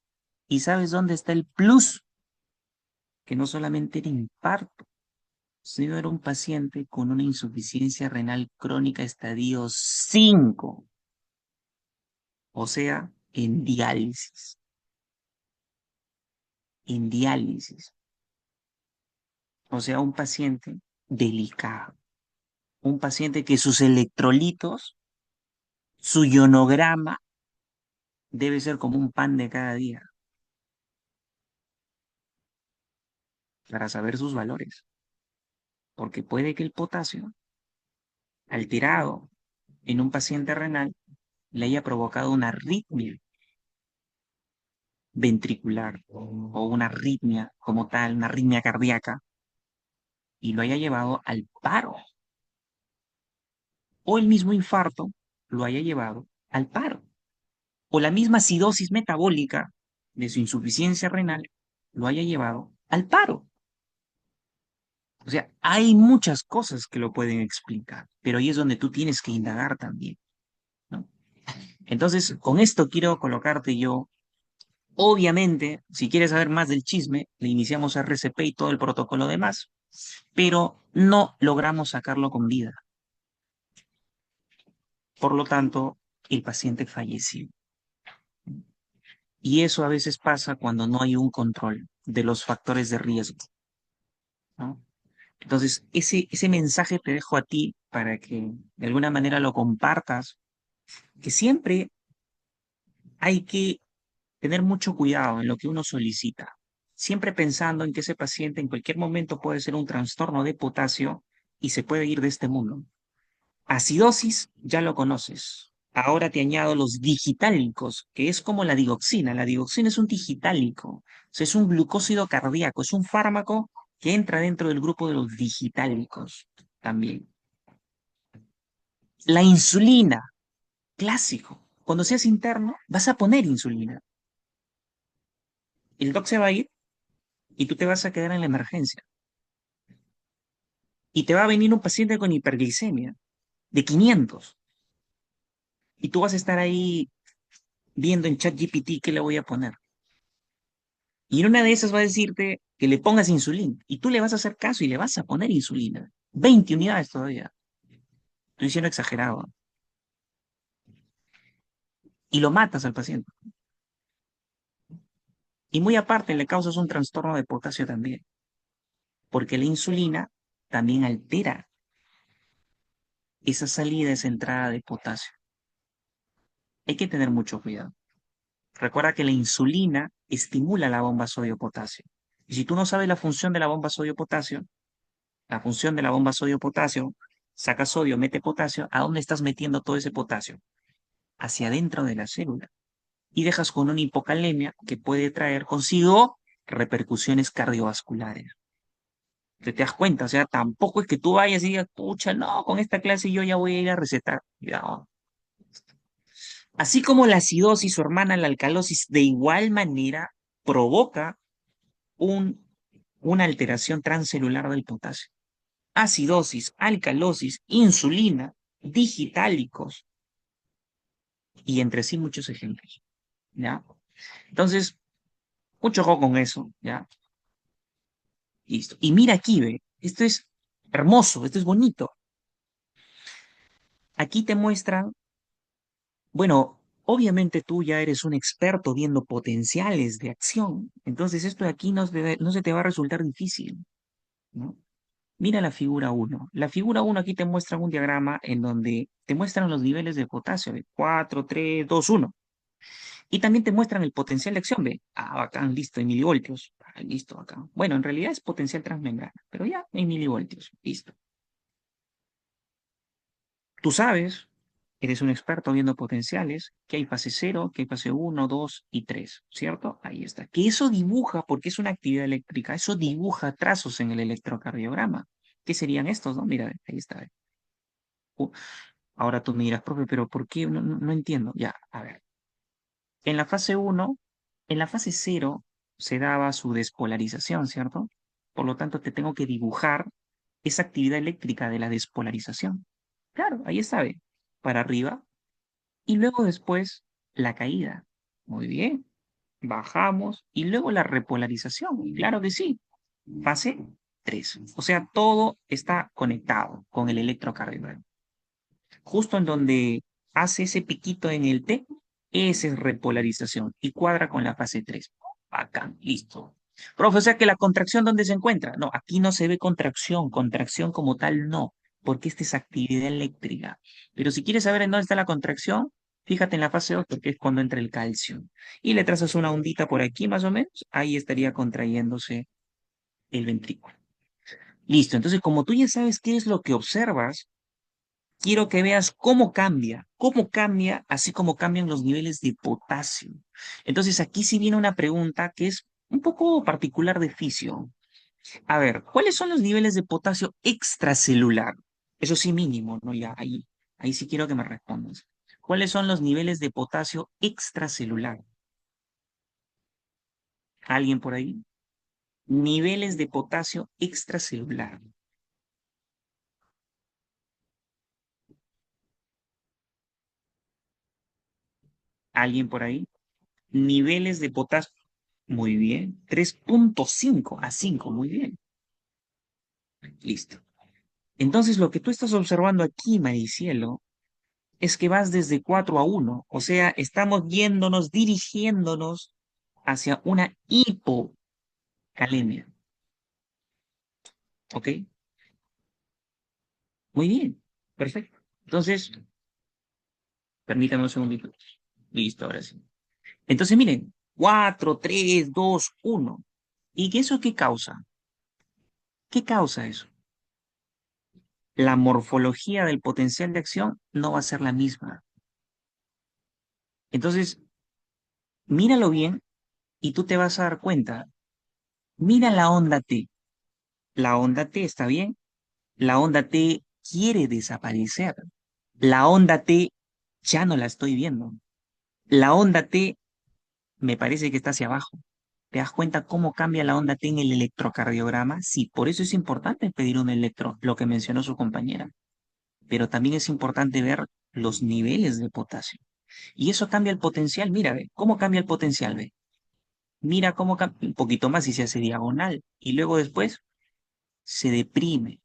¿Y sabes dónde está el plus? Que no solamente era infarto, sino era un paciente con una insuficiencia renal crónica estadio 5, o sea, en diálisis, o sea, un paciente delicado, un paciente que sus electrolitos, su ionograma debe ser como un pan de cada día para saber sus valores, porque puede que el potasio, alterado en un paciente renal, le haya provocado una arritmia ventricular o una arritmia como tal, una arritmia cardíaca, y lo haya llevado al paro, o el mismo infarto lo haya llevado al paro, o la misma acidosis metabólica de su insuficiencia renal lo haya llevado al paro. O sea, hay muchas cosas que lo pueden explicar, pero ahí es donde tú tienes que indagar también, ¿no? Entonces, con esto quiero colocarte yo. Obviamente, si quieres saber más del chisme, le iniciamos RCP y todo el protocolo demás, pero no logramos sacarlo con vida. Por lo tanto, el paciente falleció. Y eso a veces pasa cuando no hay un control de los factores de riesgo, ¿no? Entonces, ese mensaje te dejo a ti para que de alguna manera lo compartas, que siempre hay que tener mucho cuidado en lo que uno solicita, siempre pensando en que ese paciente en cualquier momento puede ser un trastorno de potasio y se puede ir de este mundo. Acidosis, ya lo conoces. Ahora te añado los digitálicos, que es como la digoxina. La digoxina es un digitálico, o sea, es un glucósido cardíaco, es un fármaco que entra dentro del grupo de los digitálicos también. La insulina, clásico. Cuando seas interno, vas a poner insulina. El doc se va a ir y tú te vas a quedar en la emergencia. Y te va a venir un paciente con hiperglicemia de 500. Y tú vas a estar ahí viendo en ChatGPT qué le voy a poner. Y en una de esas va a decirte que le pongas insulina. Y tú le vas a hacer caso y le vas a poner insulina. 20 unidades todavía. Estoy diciendo exagerado. Y lo matas al paciente. Y muy aparte le causas un trastorno de potasio también. Porque la insulina también altera esa salida, esa entrada de potasio. Hay que tener mucho cuidado. Recuerda que la insulina estimula la bomba sodio-potasio. Y si tú no sabes la función de la bomba sodio-potasio, la función de la bomba sodio-potasio, saca sodio, mete potasio, ¿a dónde estás metiendo todo ese potasio? Hacia adentro de la célula. Y dejas con una hipocalemia que puede traer consigo repercusiones cardiovasculares. Te das cuenta, o sea, tampoco es que tú vayas y digas, pucha, no, con esta clase yo ya voy a ir a recetar. Cuidado. Así como la acidosis, su hermana, la alcalosis, de igual manera provoca un, una alteración transcelular del potasio. Acidosis, alcalosis, insulina, digitálicos y entre sí muchos ejemplos, ¿ya? Entonces, mucho ojo con eso, ¿ya? Listo. Y mira aquí, ve, esto es hermoso, esto es bonito. Aquí te muestran, bueno, obviamente tú ya eres un experto viendo potenciales de acción, entonces esto de aquí no se te va a resultar difícil, ¿no? Mira la figura uno. La figura uno aquí te muestra un diagrama en donde te muestran los niveles de potasio de 4, 3, 2, 1. Y también te muestran el potencial de acción, ¿ve? Ah, bacán, listo, en milivoltios. Ah, listo, acá. Bueno, en realidad es potencial transmembrana, pero ya en milivoltios. Listo. Tú sabes, eres un experto viendo potenciales, que hay fase cero, que hay fase uno, 2 y 3, ¿cierto? Ahí está. Que eso dibuja, porque es una actividad eléctrica, eso dibuja trazos en el electrocardiograma. ¿Qué serían estos, no? Mira, ahí está. Uh, Ahora tú me dirás, profe, pero ¿por qué? No entiendo. Ya, a ver. En la fase uno, en la fase cero se daba su despolarización, ¿cierto? Por lo tanto, te tengo que dibujar esa actividad eléctrica de la despolarización. Claro, ahí está, ve. Para arriba. Y luego después la caída. Muy bien. Bajamos. Y luego la repolarización. Claro que sí. Fase 3. O sea, todo está conectado con el electrocardiograma. Justo en donde hace ese piquito en el T, esa es repolarización y cuadra con la fase 3. Acá, listo. Profe, o sea que la contracción, ¿dónde se encuentra? No, aquí no se ve contracción, contracción como tal no, porque esta es actividad eléctrica. Pero si quieres saber en dónde está la contracción, fíjate en la fase 2, porque es cuando entra el calcio. Y le trazas una ondita por aquí más o menos, ahí estaría contrayéndose el ventrículo. Listo, entonces como tú ya sabes qué es lo que observas, quiero que veas cómo cambia, así como cambian los niveles de potasio. Entonces, aquí sí viene una pregunta que es un poco particular de fisio. A ver, ¿cuáles son los niveles de potasio extracelular? Eso sí, mínimo, ¿no? Ya, ahí sí quiero que me respondas. ¿Cuáles son los niveles de potasio extracelular? ¿Alguien por ahí? Niveles de potasio extracelular. ¿Alguien por ahí? Niveles de potasio. Muy bien. 3,5 a 5. Muy bien. Listo. Entonces, lo que tú estás observando aquí, Maricielo, es que vas desde 4 a 1. O sea, estamos yéndonos, dirigiéndonos hacia una hipocalemia. ¿Ok? Muy bien. Perfecto. Entonces, permítame un segundito. Listo, ahora sí. Entonces, miren, 4, 3, 2, 1. ¿Y eso qué causa? ¿Qué causa eso? La morfología del potencial de acción no va a ser la misma. Entonces, míralo bien y tú te vas a dar cuenta. Mira la onda T. La onda T está bien. La onda T quiere desaparecer. La onda T ya no la estoy viendo. La onda T me parece que está hacia abajo. ¿Te das cuenta cómo cambia la onda T en el electrocardiograma? Sí, por eso es importante pedir un electro, lo que mencionó su compañera. Pero también es importante ver los niveles de potasio. Y eso cambia el potencial. Mira, ve, ¿cómo cambia el potencial? Ve. Mira cómo cambia un poquito más y se hace diagonal. Y luego después se deprime.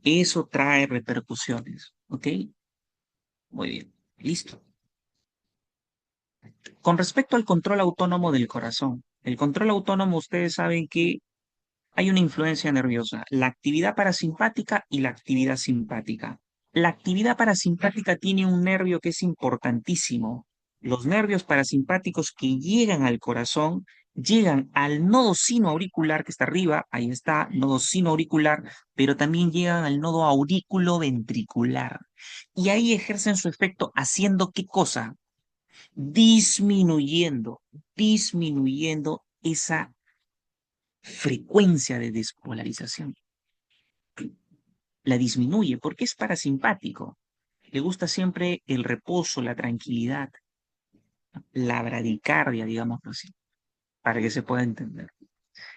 Eso trae repercusiones. ¿Ok? Muy bien. Listo. Con respecto al control autónomo del corazón. El control autónomo, ustedes saben que hay una influencia nerviosa, la actividad parasimpática y la actividad simpática. La actividad parasimpática tiene un nervio que es importantísimo. Los nervios parasimpáticos que llegan al corazón llegan al nodo sinoauricular que está arriba, ahí está, nodo sinoauricular, pero también llegan al nodo aurículo ventricular. Y ahí ejercen su efecto haciendo ¿qué cosa? Disminuyendo esa frecuencia de despolarización. La disminuye porque es parasimpático. Le gusta siempre el reposo, la tranquilidad, la bradicardia, digámoslo así, para que se pueda entender.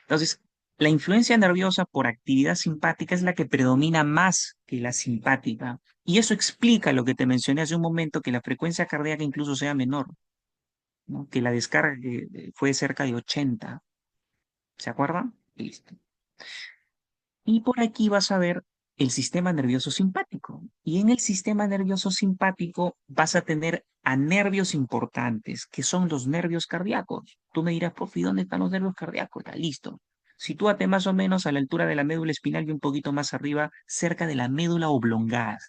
Entonces, la influencia nerviosa por actividad simpática es la que predomina más que la simpática. Y eso explica lo que te mencioné hace un momento, que la frecuencia cardíaca incluso sea menor, ¿no? Que la descarga fue cerca de 80. ¿Se acuerdan? Listo. Y por aquí vas a ver el sistema nervioso simpático. Y en el sistema nervioso simpático vas a tener a nervios importantes, que son los nervios cardíacos. Tú me dirás, profe, ¿y dónde están los nervios cardíacos? Está listo. Sitúate más o menos a la altura de la médula espinal y un poquito más arriba, cerca de la médula oblongada.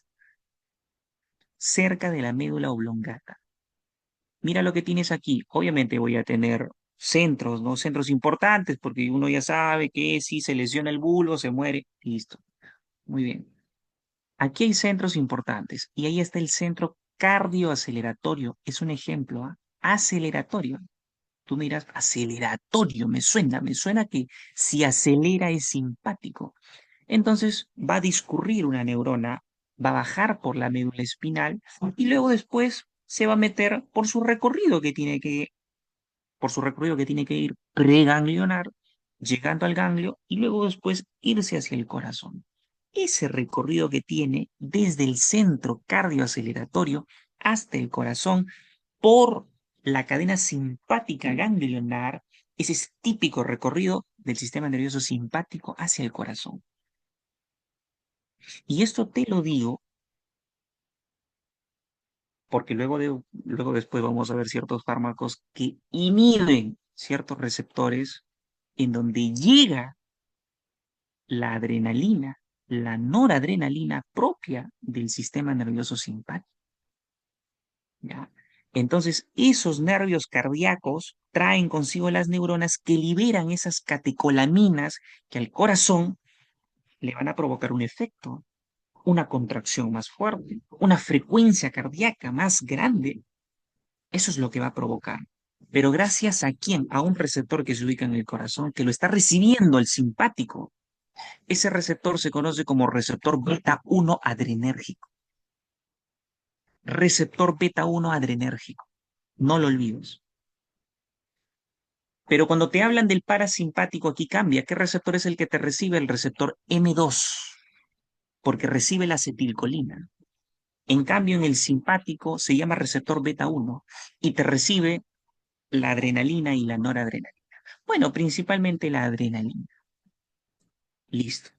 Cerca de la médula oblongada. Mira lo que tienes aquí. Obviamente voy a tener centros, ¿no? Centros importantes, porque uno ya sabe que si se lesiona el bulbo, se muere. Listo. Muy bien. Aquí hay centros importantes y ahí está el centro cardioaceleratorio. Es un ejemplo, ¿ah? Aceleratorio. Tú miras, aceleratorio, me suena que si acelera es simpático. Entonces va a discurrir una neurona, va a bajar por la médula espinal y luego después se va a meter por su recorrido que tiene que ir preganglionar, llegando al ganglio y luego después irse hacia el corazón. Ese recorrido que tiene desde el centro cardioaceleratorio hasta el corazón por la cadena simpática ganglionar, ese es típico recorrido del sistema nervioso simpático hacia el corazón. Y esto te lo digo porque luego después vamos a ver ciertos fármacos que inhiben ciertos receptores en donde llega la adrenalina, la noradrenalina propia del sistema nervioso simpático, ¿ya? Entonces, esos nervios cardíacos traen consigo las neuronas que liberan esas catecolaminas que al corazón le van a provocar un efecto, una contracción más fuerte, una frecuencia cardíaca más grande. Eso es lo que va a provocar. Pero gracias a quién? A un receptor que se ubica en el corazón, que lo está recibiendo el simpático. Ese receptor se conoce como receptor beta 1 adrenérgico. Receptor beta 1 adrenérgico. No lo olvides. Pero cuando te hablan del parasimpático, aquí cambia. ¿Qué receptor es el que te recibe? El receptor M2, porque recibe la acetilcolina. En cambio, en el simpático se llama receptor beta 1 y te recibe la adrenalina y la noradrenalina. Bueno, principalmente la adrenalina. Listo.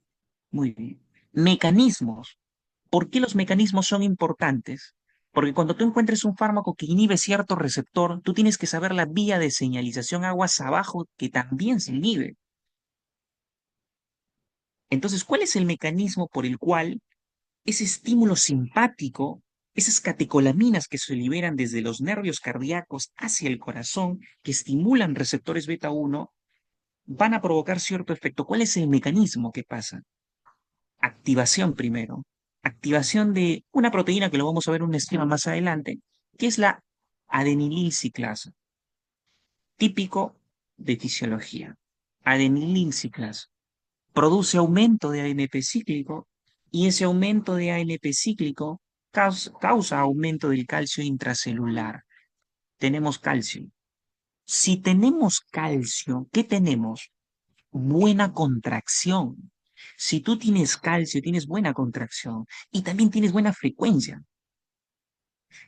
Muy bien. Mecanismos. ¿Por qué los mecanismos son importantes? Porque cuando tú encuentres un fármaco que inhibe cierto receptor, tú tienes que saber la vía de señalización aguas abajo que también se inhibe. Entonces, ¿cuál es el mecanismo por el cual ese estímulo simpático, esas catecolaminas que se liberan desde los nervios cardíacos hacia el corazón, que estimulan receptores beta 1, van a provocar cierto efecto? ¿Cuál es el mecanismo que pasa? Activación primero. Activación de una proteína que lo vamos a ver en un esquema más adelante, que es la adenililciclasa, típico de fisiología. Adenililciclasa produce aumento de ANP cíclico y ese aumento de ANP cíclico causa aumento del calcio intracelular. Tenemos calcio. Si tenemos calcio, ¿qué tenemos? Buena contracción. Si tú tienes calcio, tienes buena contracción y también tienes buena frecuencia.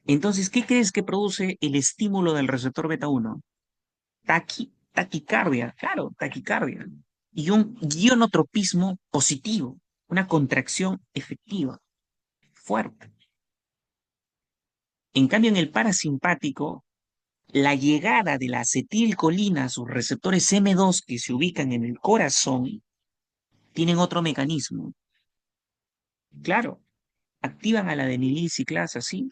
Entonces, ¿qué crees que produce el estímulo del receptor beta 1? Taquicardia, claro, taquicardia. Y un ionotropismo positivo, una contracción efectiva, fuerte. En cambio, en el parasimpático, la llegada de la acetilcolina a sus receptores M2 que se ubican en el corazón tienen otro mecanismo. Claro, activan a la adenililciclasa, sí,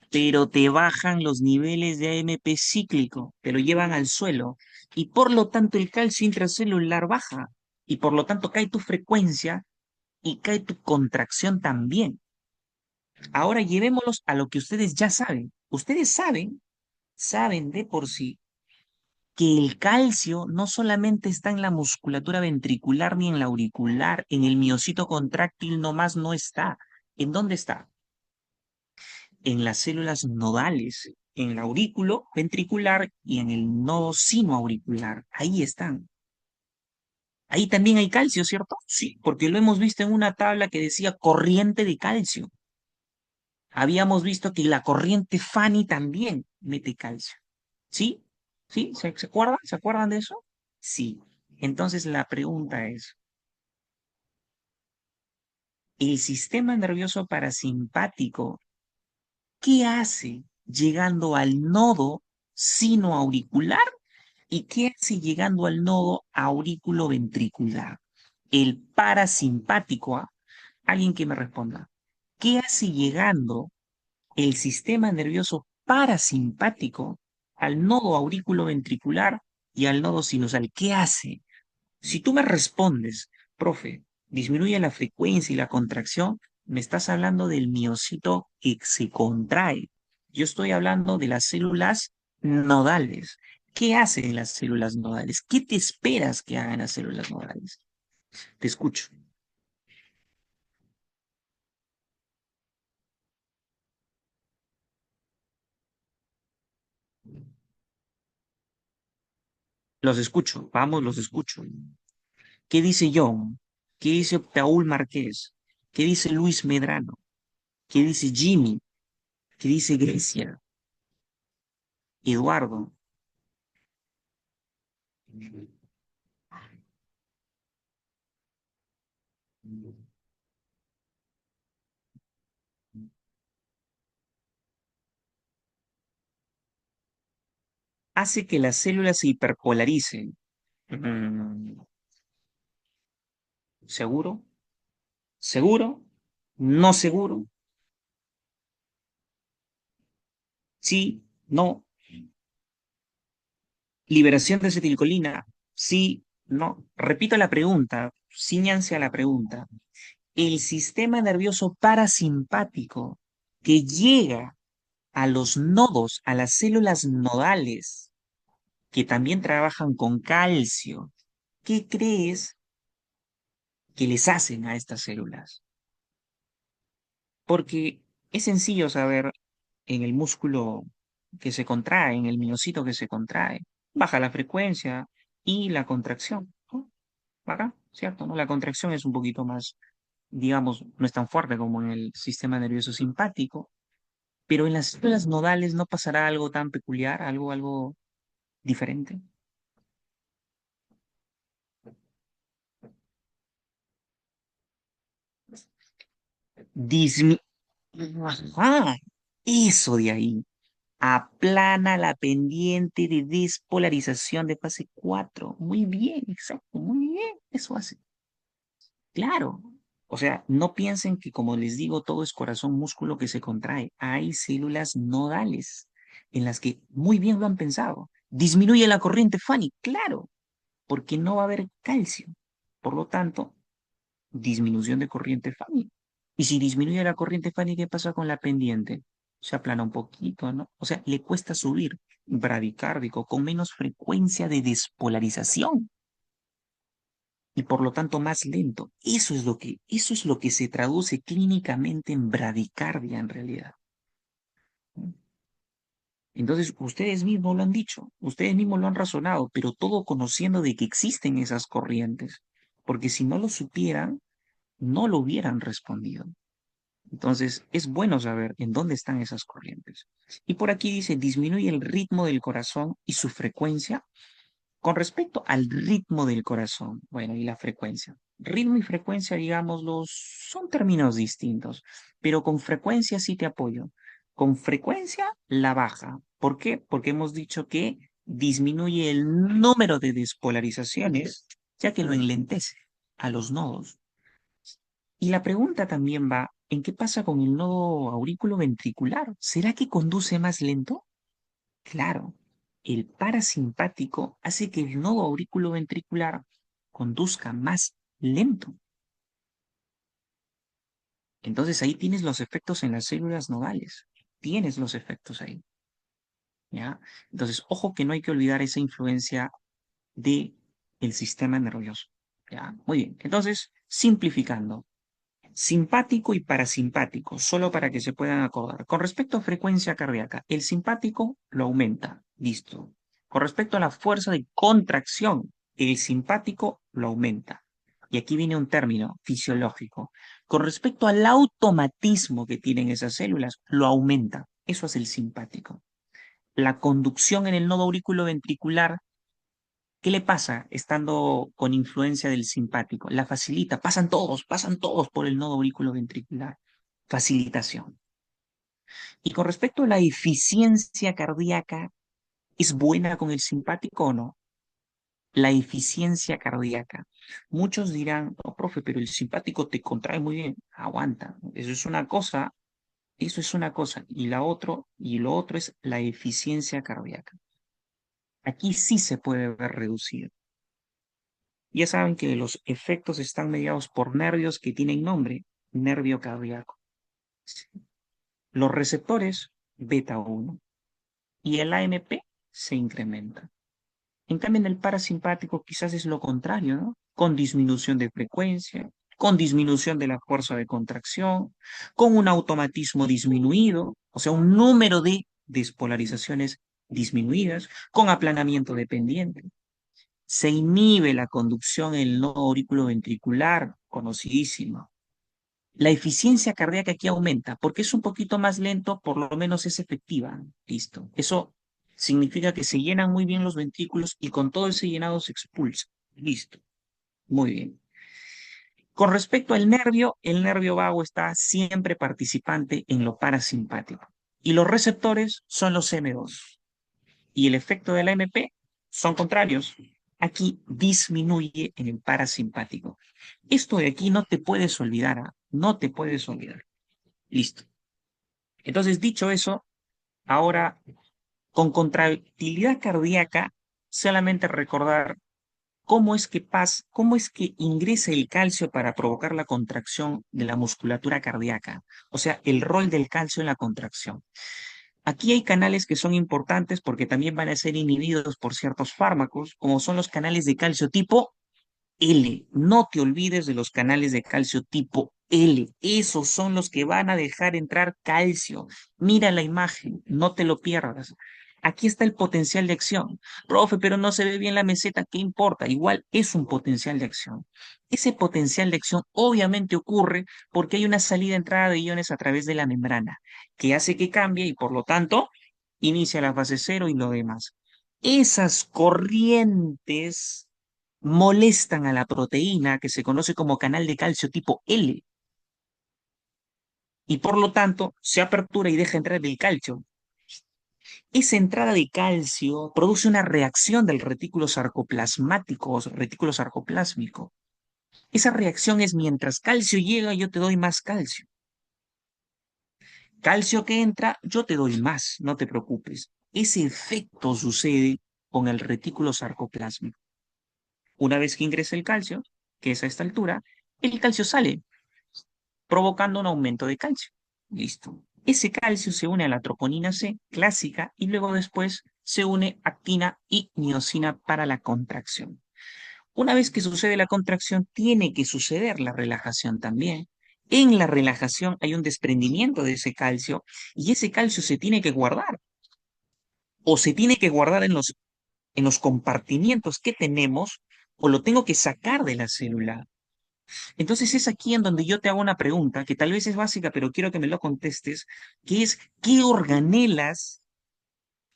pero te bajan los niveles de AMP cíclico, te lo llevan al suelo y por lo tanto el calcio intracelular baja y por lo tanto cae tu frecuencia y cae tu contracción también. Ahora llevémoslos a lo que ustedes ya saben. Ustedes saben de por sí que el calcio no solamente está en la musculatura ventricular ni en la auricular, en el miocito contráctil nomás no está. ¿En dónde está? En las células nodales, en el aurículo ventricular y en el nodo sinoauricular. Ahí están. Ahí también hay calcio, ¿cierto? Sí, porque lo hemos visto en una tabla que decía corriente de calcio. Habíamos visto que la corriente Fanny también mete calcio. ¿Sí? ¿Sí? ¿Se acuerdan? ¿Se acuerdan de eso? Sí. Entonces la pregunta es, ¿el sistema nervioso parasimpático qué hace llegando al nodo sinoauricular y qué hace llegando al nodo aurículo-ventricular? El parasimpático, ¿ah? Alguien que me responda. ¿Qué hace llegando el sistema nervioso parasimpático al nodo aurículo-ventricular y al nodo sinusal? ¿Qué hace? Si tú me respondes, profe, disminuye la frecuencia y la contracción, me estás hablando del miocito que se contrae. Yo estoy hablando de las células nodales. ¿Qué hacen las células nodales? ¿Qué te esperas que hagan las células nodales? Te escucho. Los escucho. Vamos, los escucho. ¿Qué dice John? ¿Qué dice Paul Marqués? ¿Qué dice Luis Medrano? ¿Qué dice Jimmy? ¿Qué dice Grecia? Eduardo. Hace que las células se hiperpolaricen. Mm, ¿Seguro? ¿Seguro? ¿No seguro? Sí, no. Liberación de acetilcolina. Sí, no. Repito la pregunta. Cíñanse a la pregunta. El sistema nervioso parasimpático que llega a los nodos, a las células nodales, que también trabajan con calcio, ¿qué crees que les hacen a estas células? Porque es sencillo saber en el músculo que se contrae, en el miocito que se contrae, baja la frecuencia y la contracción, ¿no? Baja, ¿cierto? ¿No? La contracción es un poquito más, digamos, no es tan fuerte como en el sistema nervioso simpático, pero en las células nodales no pasará algo tan peculiar, algo diferente. Dismi- Ajá, eso de ahí. Aplana la pendiente de despolarización de fase 4. Muy bien, exacto, muy bien. Eso hace. Claro. O sea, no piensen que, como les digo, todo es corazón, músculo que se contrae. Hay células nodales en las que muy bien lo han pensado. Disminuye la corriente Fanny, claro, porque no va a haber calcio. Por lo tanto, disminución de corriente Fanny. Y si disminuye la corriente Fanny, ¿qué pasa con la pendiente? Se aplana un poquito, ¿no? O sea, le cuesta subir, bradicárdico, con menos frecuencia de despolarización y por lo tanto más lento. Eso es lo que se traduce clínicamente en bradicardia en realidad. ¿No? Entonces, ustedes mismos lo han dicho, ustedes mismos lo han razonado, pero todo conociendo de que existen esas corrientes, porque si no lo supieran, no lo hubieran respondido. Entonces, es bueno saber en dónde están esas corrientes. Y por aquí dice, disminuye el ritmo del corazón y su frecuencia con respecto al ritmo del corazón. Bueno, y la frecuencia. Ritmo y frecuencia, digámoslo, son términos distintos, pero con frecuencia sí te apoyo. Con frecuencia la baja. ¿Por qué? Porque hemos dicho que disminuye el número de despolarizaciones, ya que lo enlentece a los nodos. Y la pregunta también va, ¿en qué pasa con el nodo aurículo ventricular? ¿Será que conduce más lento? Claro, el parasimpático hace que el nodo aurículo ventricular conduzca más lento. Entonces ahí tienes los efectos en las células nodales. Tienes los efectos ahí. ¿ya? Entonces, ojo que no hay que olvidar esa influencia de el sistema nervioso, ¿ya? Muy bien. Entonces, simplificando. Simpático y parasimpático, solo para que se puedan acordar. Con respecto a frecuencia cardíaca, el simpático lo aumenta, listo. Con respecto a la fuerza de contracción, el simpático lo aumenta. Y aquí viene un término fisiológico. Con respecto al automatismo que tienen esas células, lo aumenta. Eso es el simpático. La conducción en el nodo auriculoventricular, ¿qué le pasa estando con influencia del simpático? La facilita, pasan todos por el nodo auriculoventricular. Facilitación. Y con respecto a la eficiencia cardíaca, ¿es buena con el simpático o no? La eficiencia cardíaca. Muchos dirán, no, profe, pero el simpático te contrae muy bien. Aguanta. Eso es una cosa. Y lo otro es la eficiencia cardíaca. Aquí sí se puede ver reducido. Ya saben que los efectos están mediados por nervios que tienen nombre, nervio cardíaco. Los receptores, beta 1, y el AMP se incrementa. En cambio, en el parasimpático quizás es lo contrario, ¿no? Con disminución de frecuencia, con disminución de la fuerza de contracción, con un automatismo disminuido, o sea, un número de despolarizaciones disminuidas, con aplanamiento dependiente. Se inhibe la conducción en el nodo auriculoventricular, conocidísimo. La eficiencia cardíaca aquí aumenta porque es un poquito más lento, por lo menos es efectiva. Listo. Eso significa que se llenan muy bien los ventrículos y con todo ese llenado se expulsa. Listo. Muy bien. Con respecto al nervio, el nervio vago está siempre participante en lo parasimpático. Y los receptores son los M2. Y el efecto de la MP son contrarios. Aquí disminuye en el parasimpático. Esto de aquí no te puedes olvidar, ¿ah? No te puedes olvidar. Listo. Entonces, dicho eso, ahora con contractilidad cardíaca, solamente recordar cómo es que ingresa el calcio para provocar la contracción de la musculatura cardíaca. O sea, el rol del calcio en la contracción. Aquí hay canales que son importantes porque también van a ser inhibidos por ciertos fármacos, como son los canales de calcio tipo L. No te olvides de los canales de calcio tipo L. Esos son los que van a dejar entrar calcio. Mira la imagen, no te lo pierdas. Aquí está el potencial de acción. Profe, pero no se ve bien la meseta, ¿qué importa? Igual es un potencial de acción. Ese potencial de acción obviamente ocurre porque hay una salida-entrada de iones a través de la membrana, que hace que cambie y por lo tanto inicia la fase cero y lo demás. Esas corrientes molestan a la proteína que se conoce como canal de calcio tipo L y por lo tanto se apertura y deja entrar el calcio. Esa entrada de calcio produce una reacción del retículo sarcoplasmático o retículo sarcoplásmico. Esa reacción es mientras calcio llega, yo te doy más calcio. Calcio que entra, yo te doy más, no te preocupes. Ese efecto sucede con el retículo sarcoplásmico. Una vez que ingresa el calcio, que es a esta altura, el calcio sale, provocando un aumento de calcio. Listo. Ese calcio se une a la troponina C clásica y luego después se une actina y miosina para la contracción. Una vez que sucede la contracción, tiene que suceder la relajación también. En la relajación hay un desprendimiento de ese calcio y ese calcio se tiene que guardar o se tiene que guardar en los compartimientos que tenemos o lo tengo que sacar de la célula. Entonces es aquí en donde yo te hago una pregunta que tal vez es básica, pero quiero que me lo contestes, que es, ¿qué organelas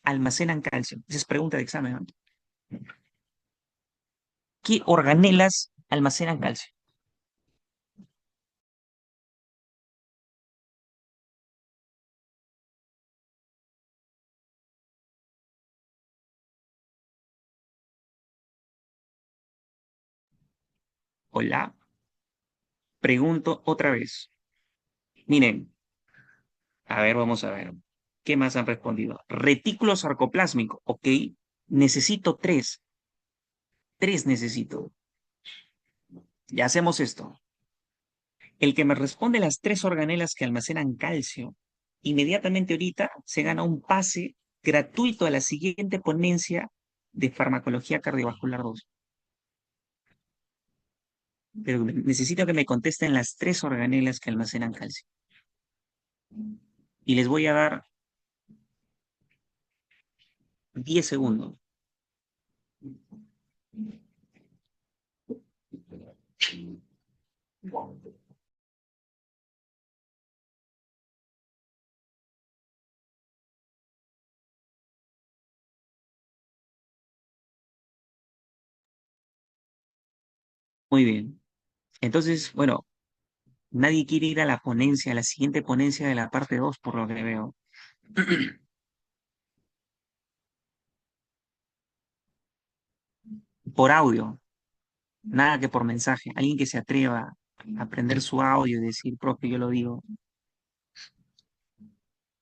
almacenan calcio? Esa es pregunta de examen, ¿no? ¿Qué organelas almacenan calcio? Hola, pregunto otra vez. Miren, a ver, vamos a ver. ¿Qué más han respondido? Retículo sarcoplásmico, ok. Necesito tres. Tres necesito. Ya hacemos esto. El que me responde las tres organelas que almacenan calcio, inmediatamente ahorita se gana un pase gratuito a la siguiente ponencia de farmacología cardiovascular 2. Pero necesito que me contesten las 3 organelas que almacenan calcio. Y les voy a dar 10 segundos. Muy bien. Entonces, bueno, nadie quiere ir a la ponencia, a la siguiente ponencia de la parte 2, por lo que veo. Por audio, nada que por mensaje. Alguien que se atreva a prender su audio y decir, profe, yo lo digo.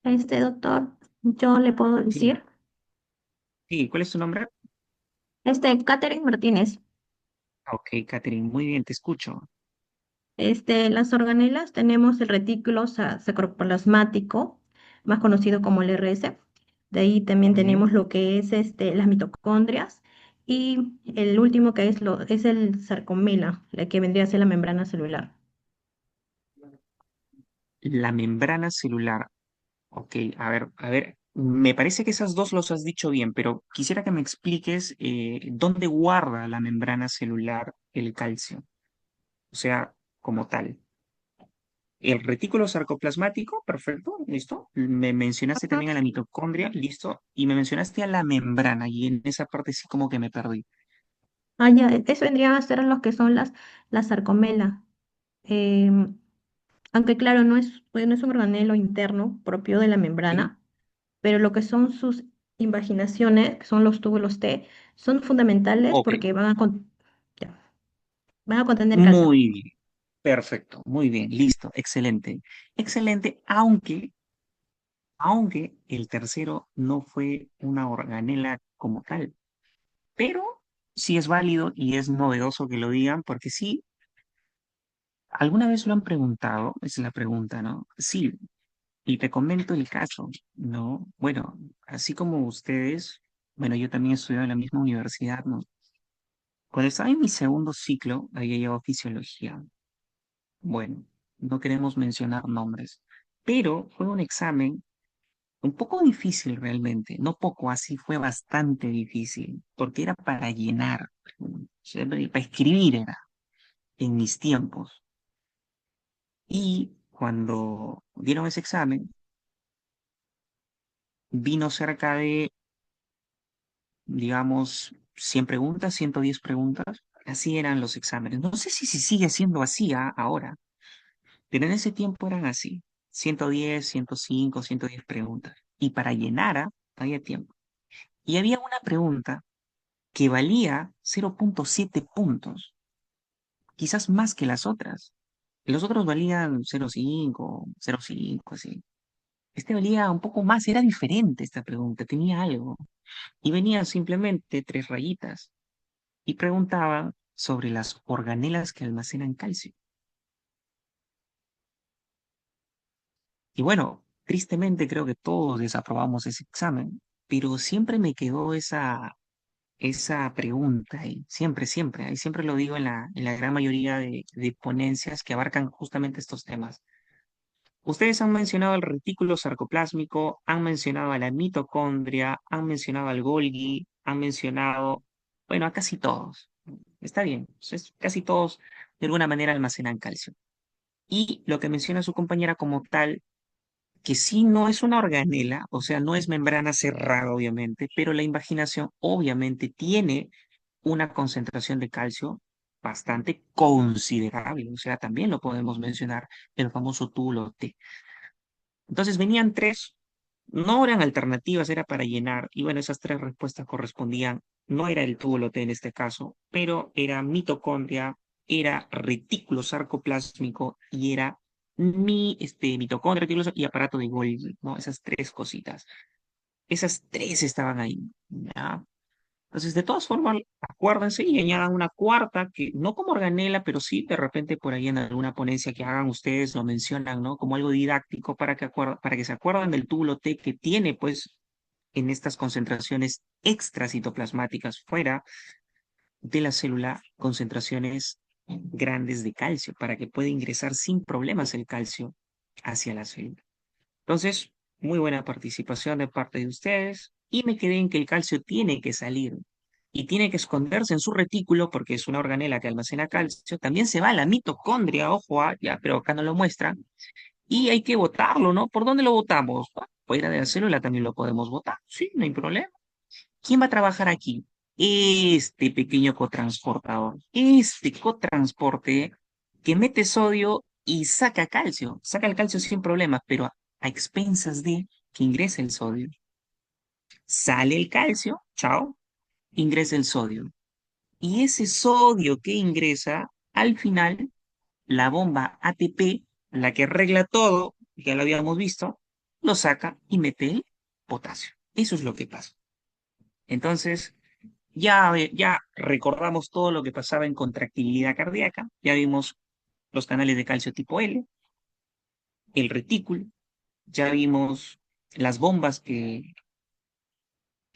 Doctor, yo le puedo Sí, decir, sí, ¿cuál es tu nombre? Catherine Martínez. Ah, ok, Catherine, muy bien, te escucho. Las organelas tenemos el retículo sacroplasmático, más conocido como el RS. De ahí también Ujú. tenemos lo que es las mitocondrias. Y el último que es el sarcomela, la que vendría a ser la membrana celular. La membrana celular. Ok, a ver, me parece que esas dos los has dicho bien, pero quisiera que me expliques dónde guarda la membrana celular el calcio, o sea, como tal. El retículo sarcoplasmático, perfecto, listo. Me mencionaste Ajá. también a la mitocondria, listo. Y me mencionaste a la membrana, y en esa parte sí como que me perdí. Ah, ya, eso vendrían a ser los que son las sarcomela. Em, Aunque claro, no es un organelo interno propio de la ¿Sí? membrana, pero lo que son sus invaginaciones, que son los túbulos T, son fundamentales Ok, porque ya, van a contener calcio. muy bien, perfecto, muy bien, listo, excelente. Excelente, aunque el tercero no fue una organela como tal, pero sí es válido y es novedoso que lo digan, porque sí, alguna vez lo han preguntado, es la pregunta, ¿no? Sí, y te comento el caso, ¿no? Bueno, así como ustedes, bueno, yo también estudié en la misma universidad, ¿no? Cuando estaba en mi segundo ciclo, había llevado fisiología. Bueno, no queremos mencionar nombres, pero fue un examen un poco difícil realmente, no poco, así fue bastante difícil, porque era para llenar, o sea, para escribir era, en mis tiempos. Y cuando dieron ese examen, vino cerca de, digamos, 100 preguntas, 110 preguntas. Así eran los exámenes. No sé si sigue siendo así ahora, pero en ese tiempo eran así. 110, 105, 110 preguntas. Y para llenar había tiempo. Y había una pregunta que valía 0,7 puntos, quizás más que las otras. Los otros valían 0,5, 0,5, así. Este valía un poco más, era diferente esta pregunta, tenía algo. Y venían simplemente 3 rayitas y preguntaban sobre las organelas que almacenan calcio. Y bueno, tristemente creo que todos desaprobamos ese examen, pero siempre me quedó esa pregunta y siempre, siempre, y siempre lo digo en la gran mayoría de ponencias que abarcan justamente estos temas. Ustedes han mencionado el retículo sarcoplásmico, han mencionado a la mitocondria, han mencionado al Golgi, han mencionado, bueno, a casi todos. Está bien, casi todos de alguna manera almacenan calcio. Y lo que menciona su compañera como tal, que sí no es una organela, o sea, no es membrana cerrada, obviamente, pero la invaginación obviamente tiene una concentración de calcio bastante considerable, o sea, también lo podemos mencionar, el famoso túbulo T. Entonces venían 3, no eran alternativas, era para llenar, y bueno, esas 3 respuestas correspondían, no era el túbulo T en este caso, pero era mitocondria, era retículo sarcoplásmico y era mitocondria, retículo y aparato de Golgi, ¿no? Esas 3 cositas. Esas 3 estaban ahí, ¿ya? Entonces, de todas formas, acuérdense y añadan una cuarta, que no como organela, pero sí de repente por ahí en alguna ponencia que hagan ustedes lo mencionan, ¿no? Como algo didáctico para que se acuerden del túbulo T que tiene, pues, en estas concentraciones extracitoplasmáticas fuera de la célula concentraciones grandes de calcio para que pueda ingresar sin problemas el calcio hacia la célula. Entonces, muy buena participación de parte de ustedes y me quedé en que el calcio tiene que salir y tiene que esconderse en su retículo porque es una organela que almacena calcio. También se va a la mitocondria, ojo, ya, pero acá no lo muestra. Y hay que botarlo, ¿no? ¿Por dónde lo botamos? Fuera de la célula también lo podemos botar, sí, no hay problema. ¿Quién va a trabajar aquí? Este pequeño cotransportador, este cotransporte que mete sodio y saca el calcio sin problemas, pero a expensas de que ingrese el sodio. Sale el calcio, chao, ingresa el sodio. Y ese sodio que ingresa, al final, la bomba ATP, la que arregla todo, ya lo habíamos visto, lo saca y mete el potasio. Eso es lo que pasa. Entonces, ya recordamos todo lo que pasaba en contractilidad cardíaca, ya vimos los canales de calcio tipo L, el retículo, ya vimos las bombas que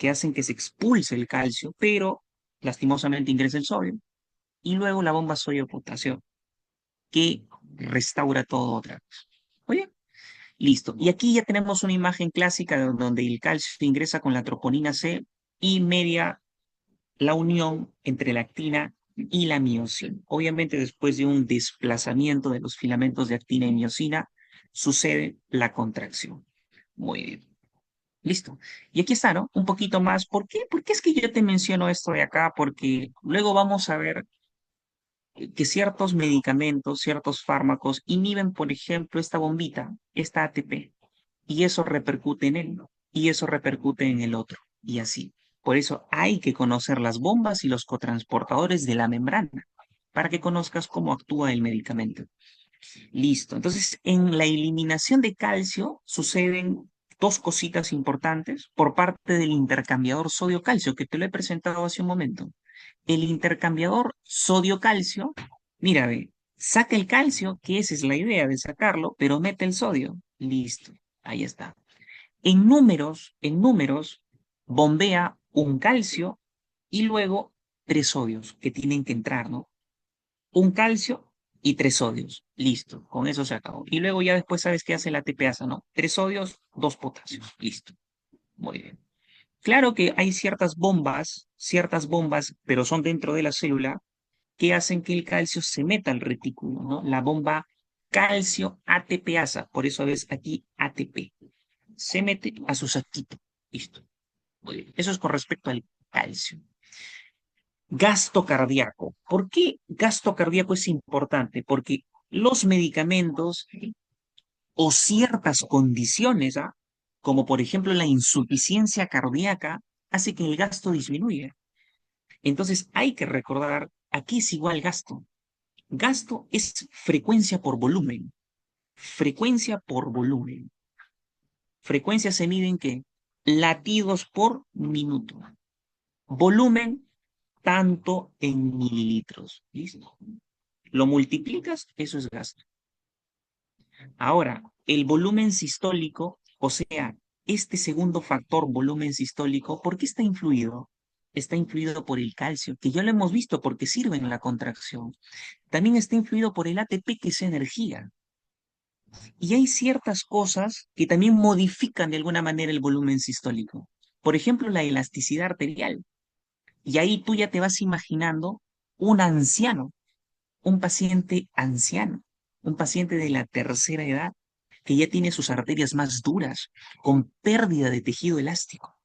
hacen que se expulse el calcio, pero lastimosamente ingresa el sodio, y luego la bomba sodio-potasio, que restaura todo otra vez. Oye, listo. Y aquí ya tenemos una imagen clásica donde el calcio ingresa con la troponina C y media la unión entre la actina y la miosina. Obviamente, después de un desplazamiento de los filamentos de actina y miosina, sucede la contracción. Muy bien. Listo. Y aquí está, ¿no? Un poquito más. ¿Por qué? Porque es que yo te menciono esto de acá, porque luego vamos a ver que ciertos medicamentos, ciertos fármacos inhiben, por ejemplo, esta bombita, esta ATP, y eso repercute en él, y eso repercute en el otro, y así. Por eso hay que conocer las bombas y los cotransportadores de la membrana, para que conozcas cómo actúa el medicamento. Listo. Entonces, en la eliminación de calcio suceden dos cositas importantes por parte del intercambiador sodio-calcio, que te lo he presentado hace un momento. El intercambiador sodio-calcio, mira, ve, saca el calcio, que esa es la idea de sacarlo, pero mete el sodio. Listo. Ahí está. En números, bombea un calcio y luego tres sodios que tienen que entrar, ¿no? Un calcio y tres sodios. Listo, con eso se acabó. Y luego ya después sabes qué hace la ATPasa, ¿no? Tres sodios, dos potasios. Listo. Muy bien. Claro que hay ciertas bombas, pero son dentro de la célula, que hacen que el calcio se meta al retículo, ¿no? La bomba calcio ATPasa, por eso ves aquí ATP. Se mete a su saquito. Listo. Muy bien. Eso es con respecto al calcio. Gasto cardíaco. ¿Por qué gasto cardíaco es importante? Porque los medicamentos o ciertas condiciones, como por ejemplo la insuficiencia cardíaca, hace que el gasto disminuya. Entonces hay que recordar, aquí es igual gasto. Gasto es frecuencia por volumen. Frecuencia por volumen. Frecuencia se mide en qué? Latidos por minuto. Volumen, tanto en mililitros. ¿Listo? Lo multiplicas, eso es gasto. Ahora, el volumen sistólico, o sea, este segundo factor, volumen sistólico, ¿por qué está influido? Está influido por el calcio, que ya lo hemos visto porque sirve en la contracción. También está influido por el ATP, que es energía. Y hay ciertas cosas que también modifican de alguna manera el volumen sistólico. Por ejemplo, la elasticidad arterial. Y ahí tú ya te vas imaginando un anciano, un paciente anciano, un paciente de la tercera edad que ya tiene sus arterias más duras, con pérdida de tejido elástico.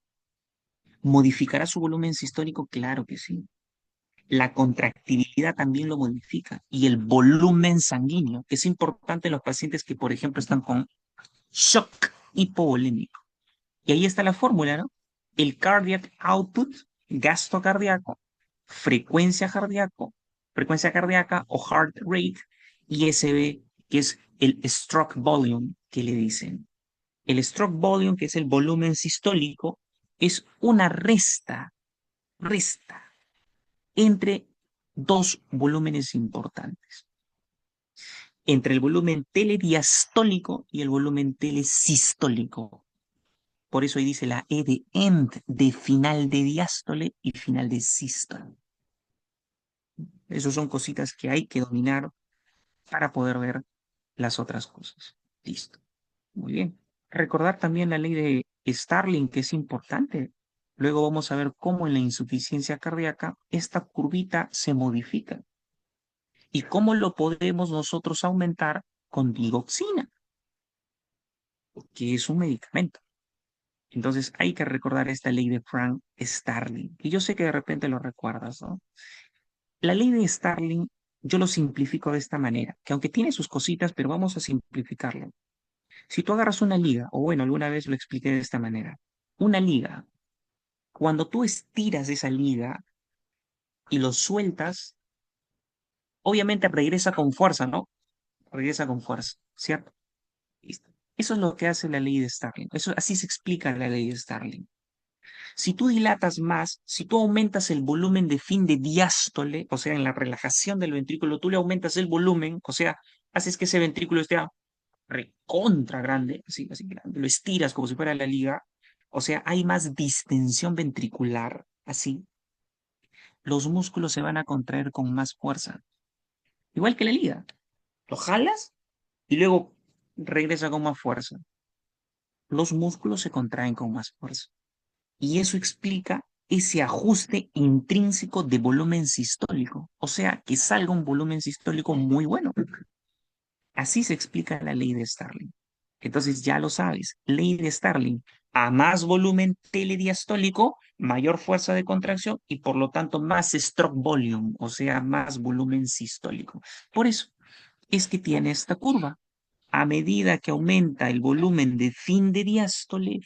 ¿Modificará su volumen sistólico? Claro que sí. La contractibilidad también lo modifica y el volumen sanguíneo, que es importante en los pacientes que, por ejemplo, están con shock hipovolémico. Y ahí está la fórmula, ¿no? El cardiac output, gasto cardíaco, frecuencia cardíaca o heart rate, y SB, que es el stroke volume que le dicen. El stroke volume, que es el volumen sistólico, es una resta entre dos volúmenes importantes, entre el volumen telediastólico y el volumen telesistólico. Por eso ahí dice la E de end, de final de diástole y final de sístole. Esas son cositas que hay que dominar para poder ver las otras cosas. Listo. Muy bien. Recordar también la ley de Starling, que es importante. Luego vamos a ver cómo en la insuficiencia cardíaca esta curvita se modifica y cómo lo podemos nosotros aumentar con digoxina, que es un medicamento. Entonces hay que recordar esta ley de Frank Starling, y yo sé que de repente lo recuerdas, ¿no? La ley de Starling yo lo simplifico de esta manera, que aunque tiene sus cositas, pero vamos a simplificarlo. Si tú agarras una liga, o bueno, alguna vez lo expliqué de esta manera, una liga, cuando tú estiras esa liga y lo sueltas, obviamente regresa con fuerza, ¿no? Regresa con fuerza, ¿cierto? Listo. Eso es lo que hace la ley de Starling. Eso, así se explica la ley de Starling. Si tú dilatas más, si tú aumentas el volumen de fin de diástole, o sea, en la relajación del ventrículo, tú le aumentas el volumen, o sea, haces que ese ventrículo esté recontra grande, así, así grande, lo estiras como si fuera la liga, o sea, hay más distensión ventricular, así, los músculos se van a contraer con más fuerza, igual que la liga. Lo jalas y luego regresa con más fuerza. Los músculos se contraen con más fuerza. Y eso explica ese ajuste intrínseco de volumen sistólico, o sea, que salga un volumen sistólico muy bueno. Así se explica la ley de Starling. Entonces ya lo sabes, ley de Starling. A más volumen telediastólico, mayor fuerza de contracción y por lo tanto más stroke volume, o sea, más volumen sistólico. Por eso es que tiene esta curva. A medida que aumenta el volumen de fin de diástole,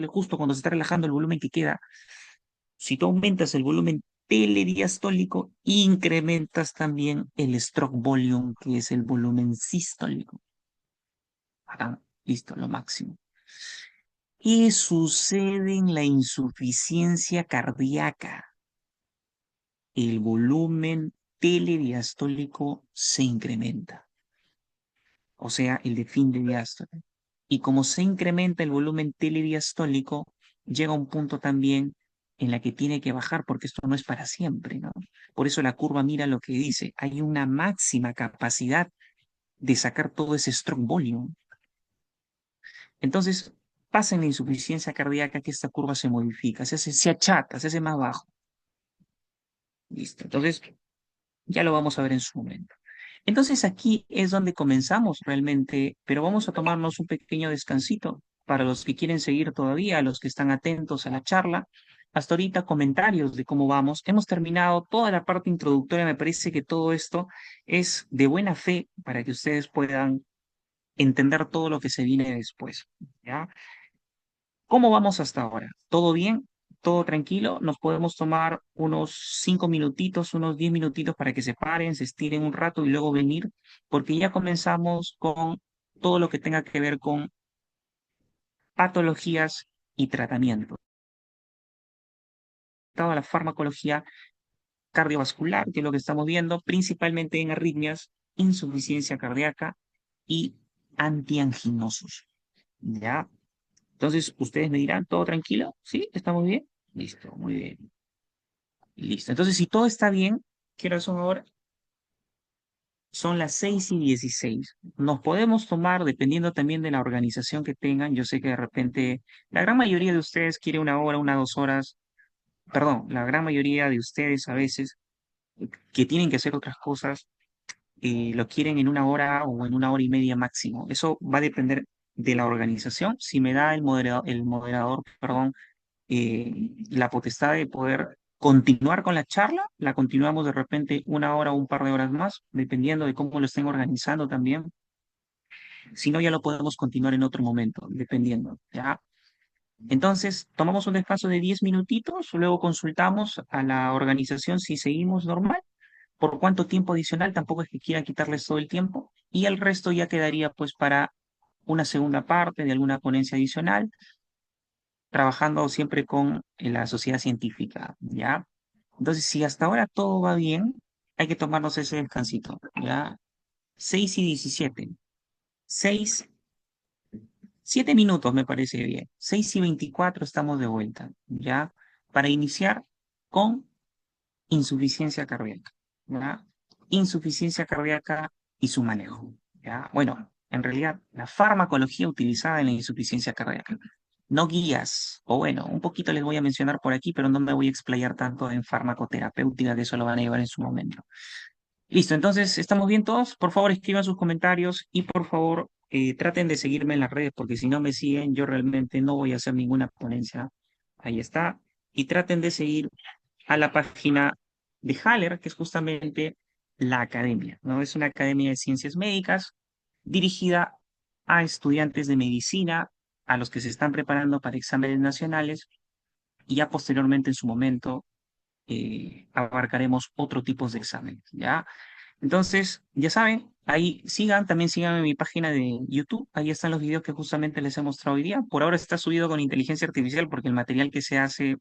justo cuando se está relajando el volumen que queda, si tú aumentas el volumen telediastólico, incrementas también el stroke volume, que es el volumen sistólico. Acá, listo, lo máximo. ¿Qué sucede en la insuficiencia cardíaca? El volumen telediastólico se incrementa, o sea, el de fin de diástole. Y como se incrementa el volumen telediastólico, llega un punto también en la que tiene que bajar, porque esto no es para siempre, ¿no? Por eso la curva mira lo que dice, hay una máxima capacidad de sacar todo ese stroke volume. Entonces, pasa en la insuficiencia cardíaca que esta curva se modifica, se achata, se hace más bajo. Listo. Entonces, ya lo vamos a ver en su momento. Entonces, aquí es donde comenzamos realmente, pero vamos a tomarnos un pequeño descansito para los que quieren seguir todavía, los que están atentos a la charla. Hasta ahorita comentarios de cómo vamos. Hemos terminado toda la parte introductoria. Me parece que todo esto es de buena fe para que ustedes puedan entender todo lo que se viene después. ¿Ya? ¿Cómo vamos hasta ahora? ¿Todo bien? ¿Todo tranquilo? Nos podemos tomar unos 5 minutitos, unos 10 minutitos para que se paren, se estiren un rato y luego venir, porque ya comenzamos con todo lo que tenga que ver con patologías y tratamiento. Toda la farmacología cardiovascular, que es lo que estamos viendo, principalmente en arritmias, insuficiencia cardíaca y antianginosos. ¿Ya? Entonces, ustedes me dirán, ¿todo tranquilo? ¿Sí? ¿Estamos bien? Listo, muy bien. Listo. Entonces, si todo está bien, ¿qué horas son ahora? Son las 6:16. Nos podemos tomar, dependiendo también de la organización que tengan. Yo sé que de repente la gran mayoría de ustedes quiere una hora, 2 horas. Perdón, la gran mayoría de ustedes a veces que tienen que hacer otras cosas, lo quieren en una hora o en una hora y media máximo. Eso va a depender de la organización. Si me da el moderador, perdón, la potestad de poder continuar con la charla, la continuamos de repente una hora o un par de horas más, dependiendo de cómo lo estén organizando también. Si no, ya lo podemos continuar en otro momento, dependiendo, ¿ya? Entonces, tomamos un descanso de 10 minutitos, luego consultamos a la organización si seguimos normal, por cuánto tiempo adicional, tampoco es que quiera quitarles todo el tiempo, y el resto ya quedaría pues para una segunda parte de alguna ponencia adicional, trabajando siempre con la sociedad científica, ¿ya? Entonces, si hasta ahora todo va bien, hay que tomarnos ese descansito, ¿ya? 6:17. 6, 7 minutos me parece bien. 6:24 estamos de vuelta, ¿ya? Para iniciar con insuficiencia cardíaca, ¿ya? Insuficiencia cardíaca y su manejo, ¿ya? Bueno, en realidad, la farmacología utilizada en la insuficiencia cardíaca. No guías, o bueno, un poquito les voy a mencionar por aquí, pero no me voy a explayar tanto en farmacoterapéutica, que eso lo van a llevar en su momento. Listo, entonces, ¿estamos bien todos? Por favor, escriban sus comentarios y por favor, traten de seguirme en las redes, porque si no me siguen, yo realmente no voy a hacer ninguna ponencia. Ahí está. Y traten de seguir a la página de Haller, que es justamente la academia, ¿no? Es una academia de ciencias médicas dirigida a estudiantes de medicina, a los que se están preparando para exámenes nacionales y ya posteriormente en su momento abarcaremos otro tipo de exámenes, ¿ya? Entonces, ya saben, ahí sigan, también sigan en mi página de YouTube, ahí están los videos que justamente les he mostrado hoy día. Por ahora está subido con inteligencia artificial porque el material que se hace,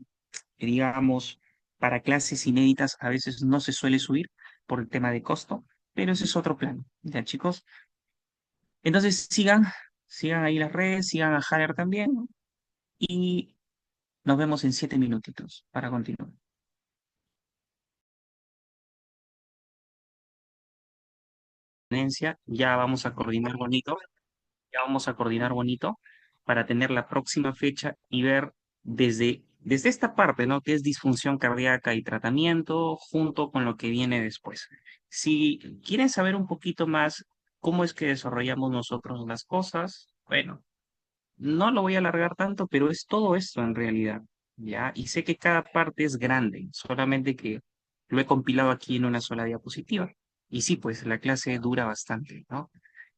digamos, para clases inéditas a veces no se suele subir por el tema de costo, pero ese es otro plan, ¿ya chicos? Entonces sigan ahí las redes, sigan a Javier también y nos vemos en 7 minutitos para continuar. Ya vamos a coordinar bonito. Ya vamos a coordinar bonito para tener la próxima fecha y ver desde esta parte, ¿no? Que es disfunción cardíaca y tratamiento, junto con lo que viene después. Si quieren saber un poquito más cómo es que desarrollamos nosotros las cosas, bueno, no lo voy a alargar tanto, pero es todo esto en realidad, ¿ya? Y sé que cada parte es grande, solamente que lo he compilado aquí en una sola diapositiva. Y sí, pues la clase dura bastante, ¿no?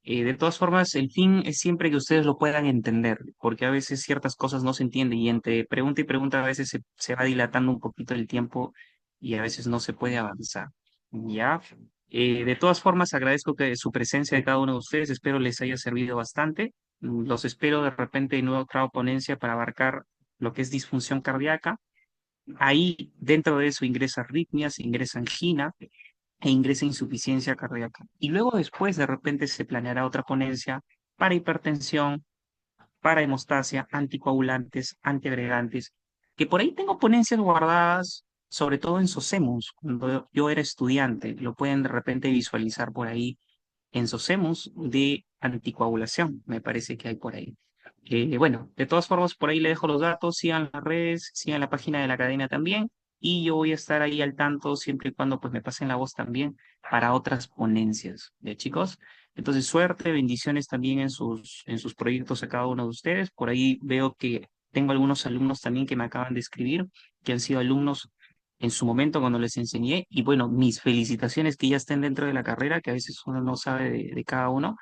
De todas formas, el fin es siempre que ustedes lo puedan entender, porque a veces ciertas cosas no se entienden y entre pregunta y pregunta a veces se va dilatando un poquito el tiempo y a veces no se puede avanzar, ¿ya? De todas formas, agradezco que su presencia de cada uno de ustedes, espero les haya servido bastante. Los espero de repente en otra ponencia para abarcar lo que es disfunción cardíaca. Ahí dentro de eso ingresa arritmias, ingresa angina e ingresa insuficiencia cardíaca. Y luego después de repente se planeará otra ponencia para hipertensión, para hemostasia, anticoagulantes, antiagregantes, que por ahí tengo ponencias guardadas, sobre todo en SOSEMUS, cuando yo era estudiante, lo pueden de repente visualizar por ahí en SOSEMUS de anticoagulación, me parece que hay por ahí. Bueno, de todas formas, por ahí le dejo los datos, sigan las redes, sigan la página de la academia también, y yo voy a estar ahí al tanto siempre y cuando pues me pasen la voz también para otras ponencias, ¿de chicos? Entonces, suerte, bendiciones también en sus proyectos a cada uno de ustedes. Por ahí veo que tengo algunos alumnos también que me acaban de escribir, que han sido alumnos en su momento cuando les enseñé, y bueno, mis felicitaciones que ya estén dentro de la carrera, que a veces uno no sabe de cada uno,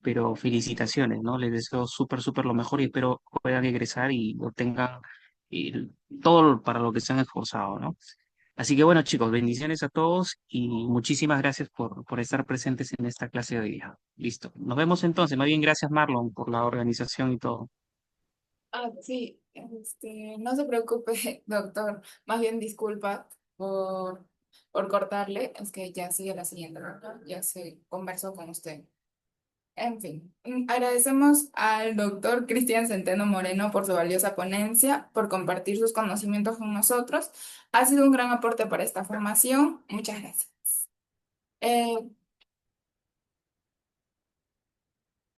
pero felicitaciones, ¿no? Les deseo súper, súper lo mejor y espero puedan egresar y obtengan eh, todo para lo que se han esforzado, ¿no? Así que bueno, chicos, bendiciones a todos y muchísimas gracias por estar presentes en esta clase de hoy día. Listo. Nos vemos entonces. Más bien, gracias, Marlon, por la organización y todo. Sí, no se preocupe, doctor. Más bien disculpa por cortarle. Es que ya sigue la siguiente ronda. Ya se conversó con usted. En fin, agradecemos al doctor Cristian Centeno Moreno por su valiosa ponencia, por compartir sus conocimientos con nosotros. Ha sido un gran aporte para esta formación. Muchas gracias. Eh,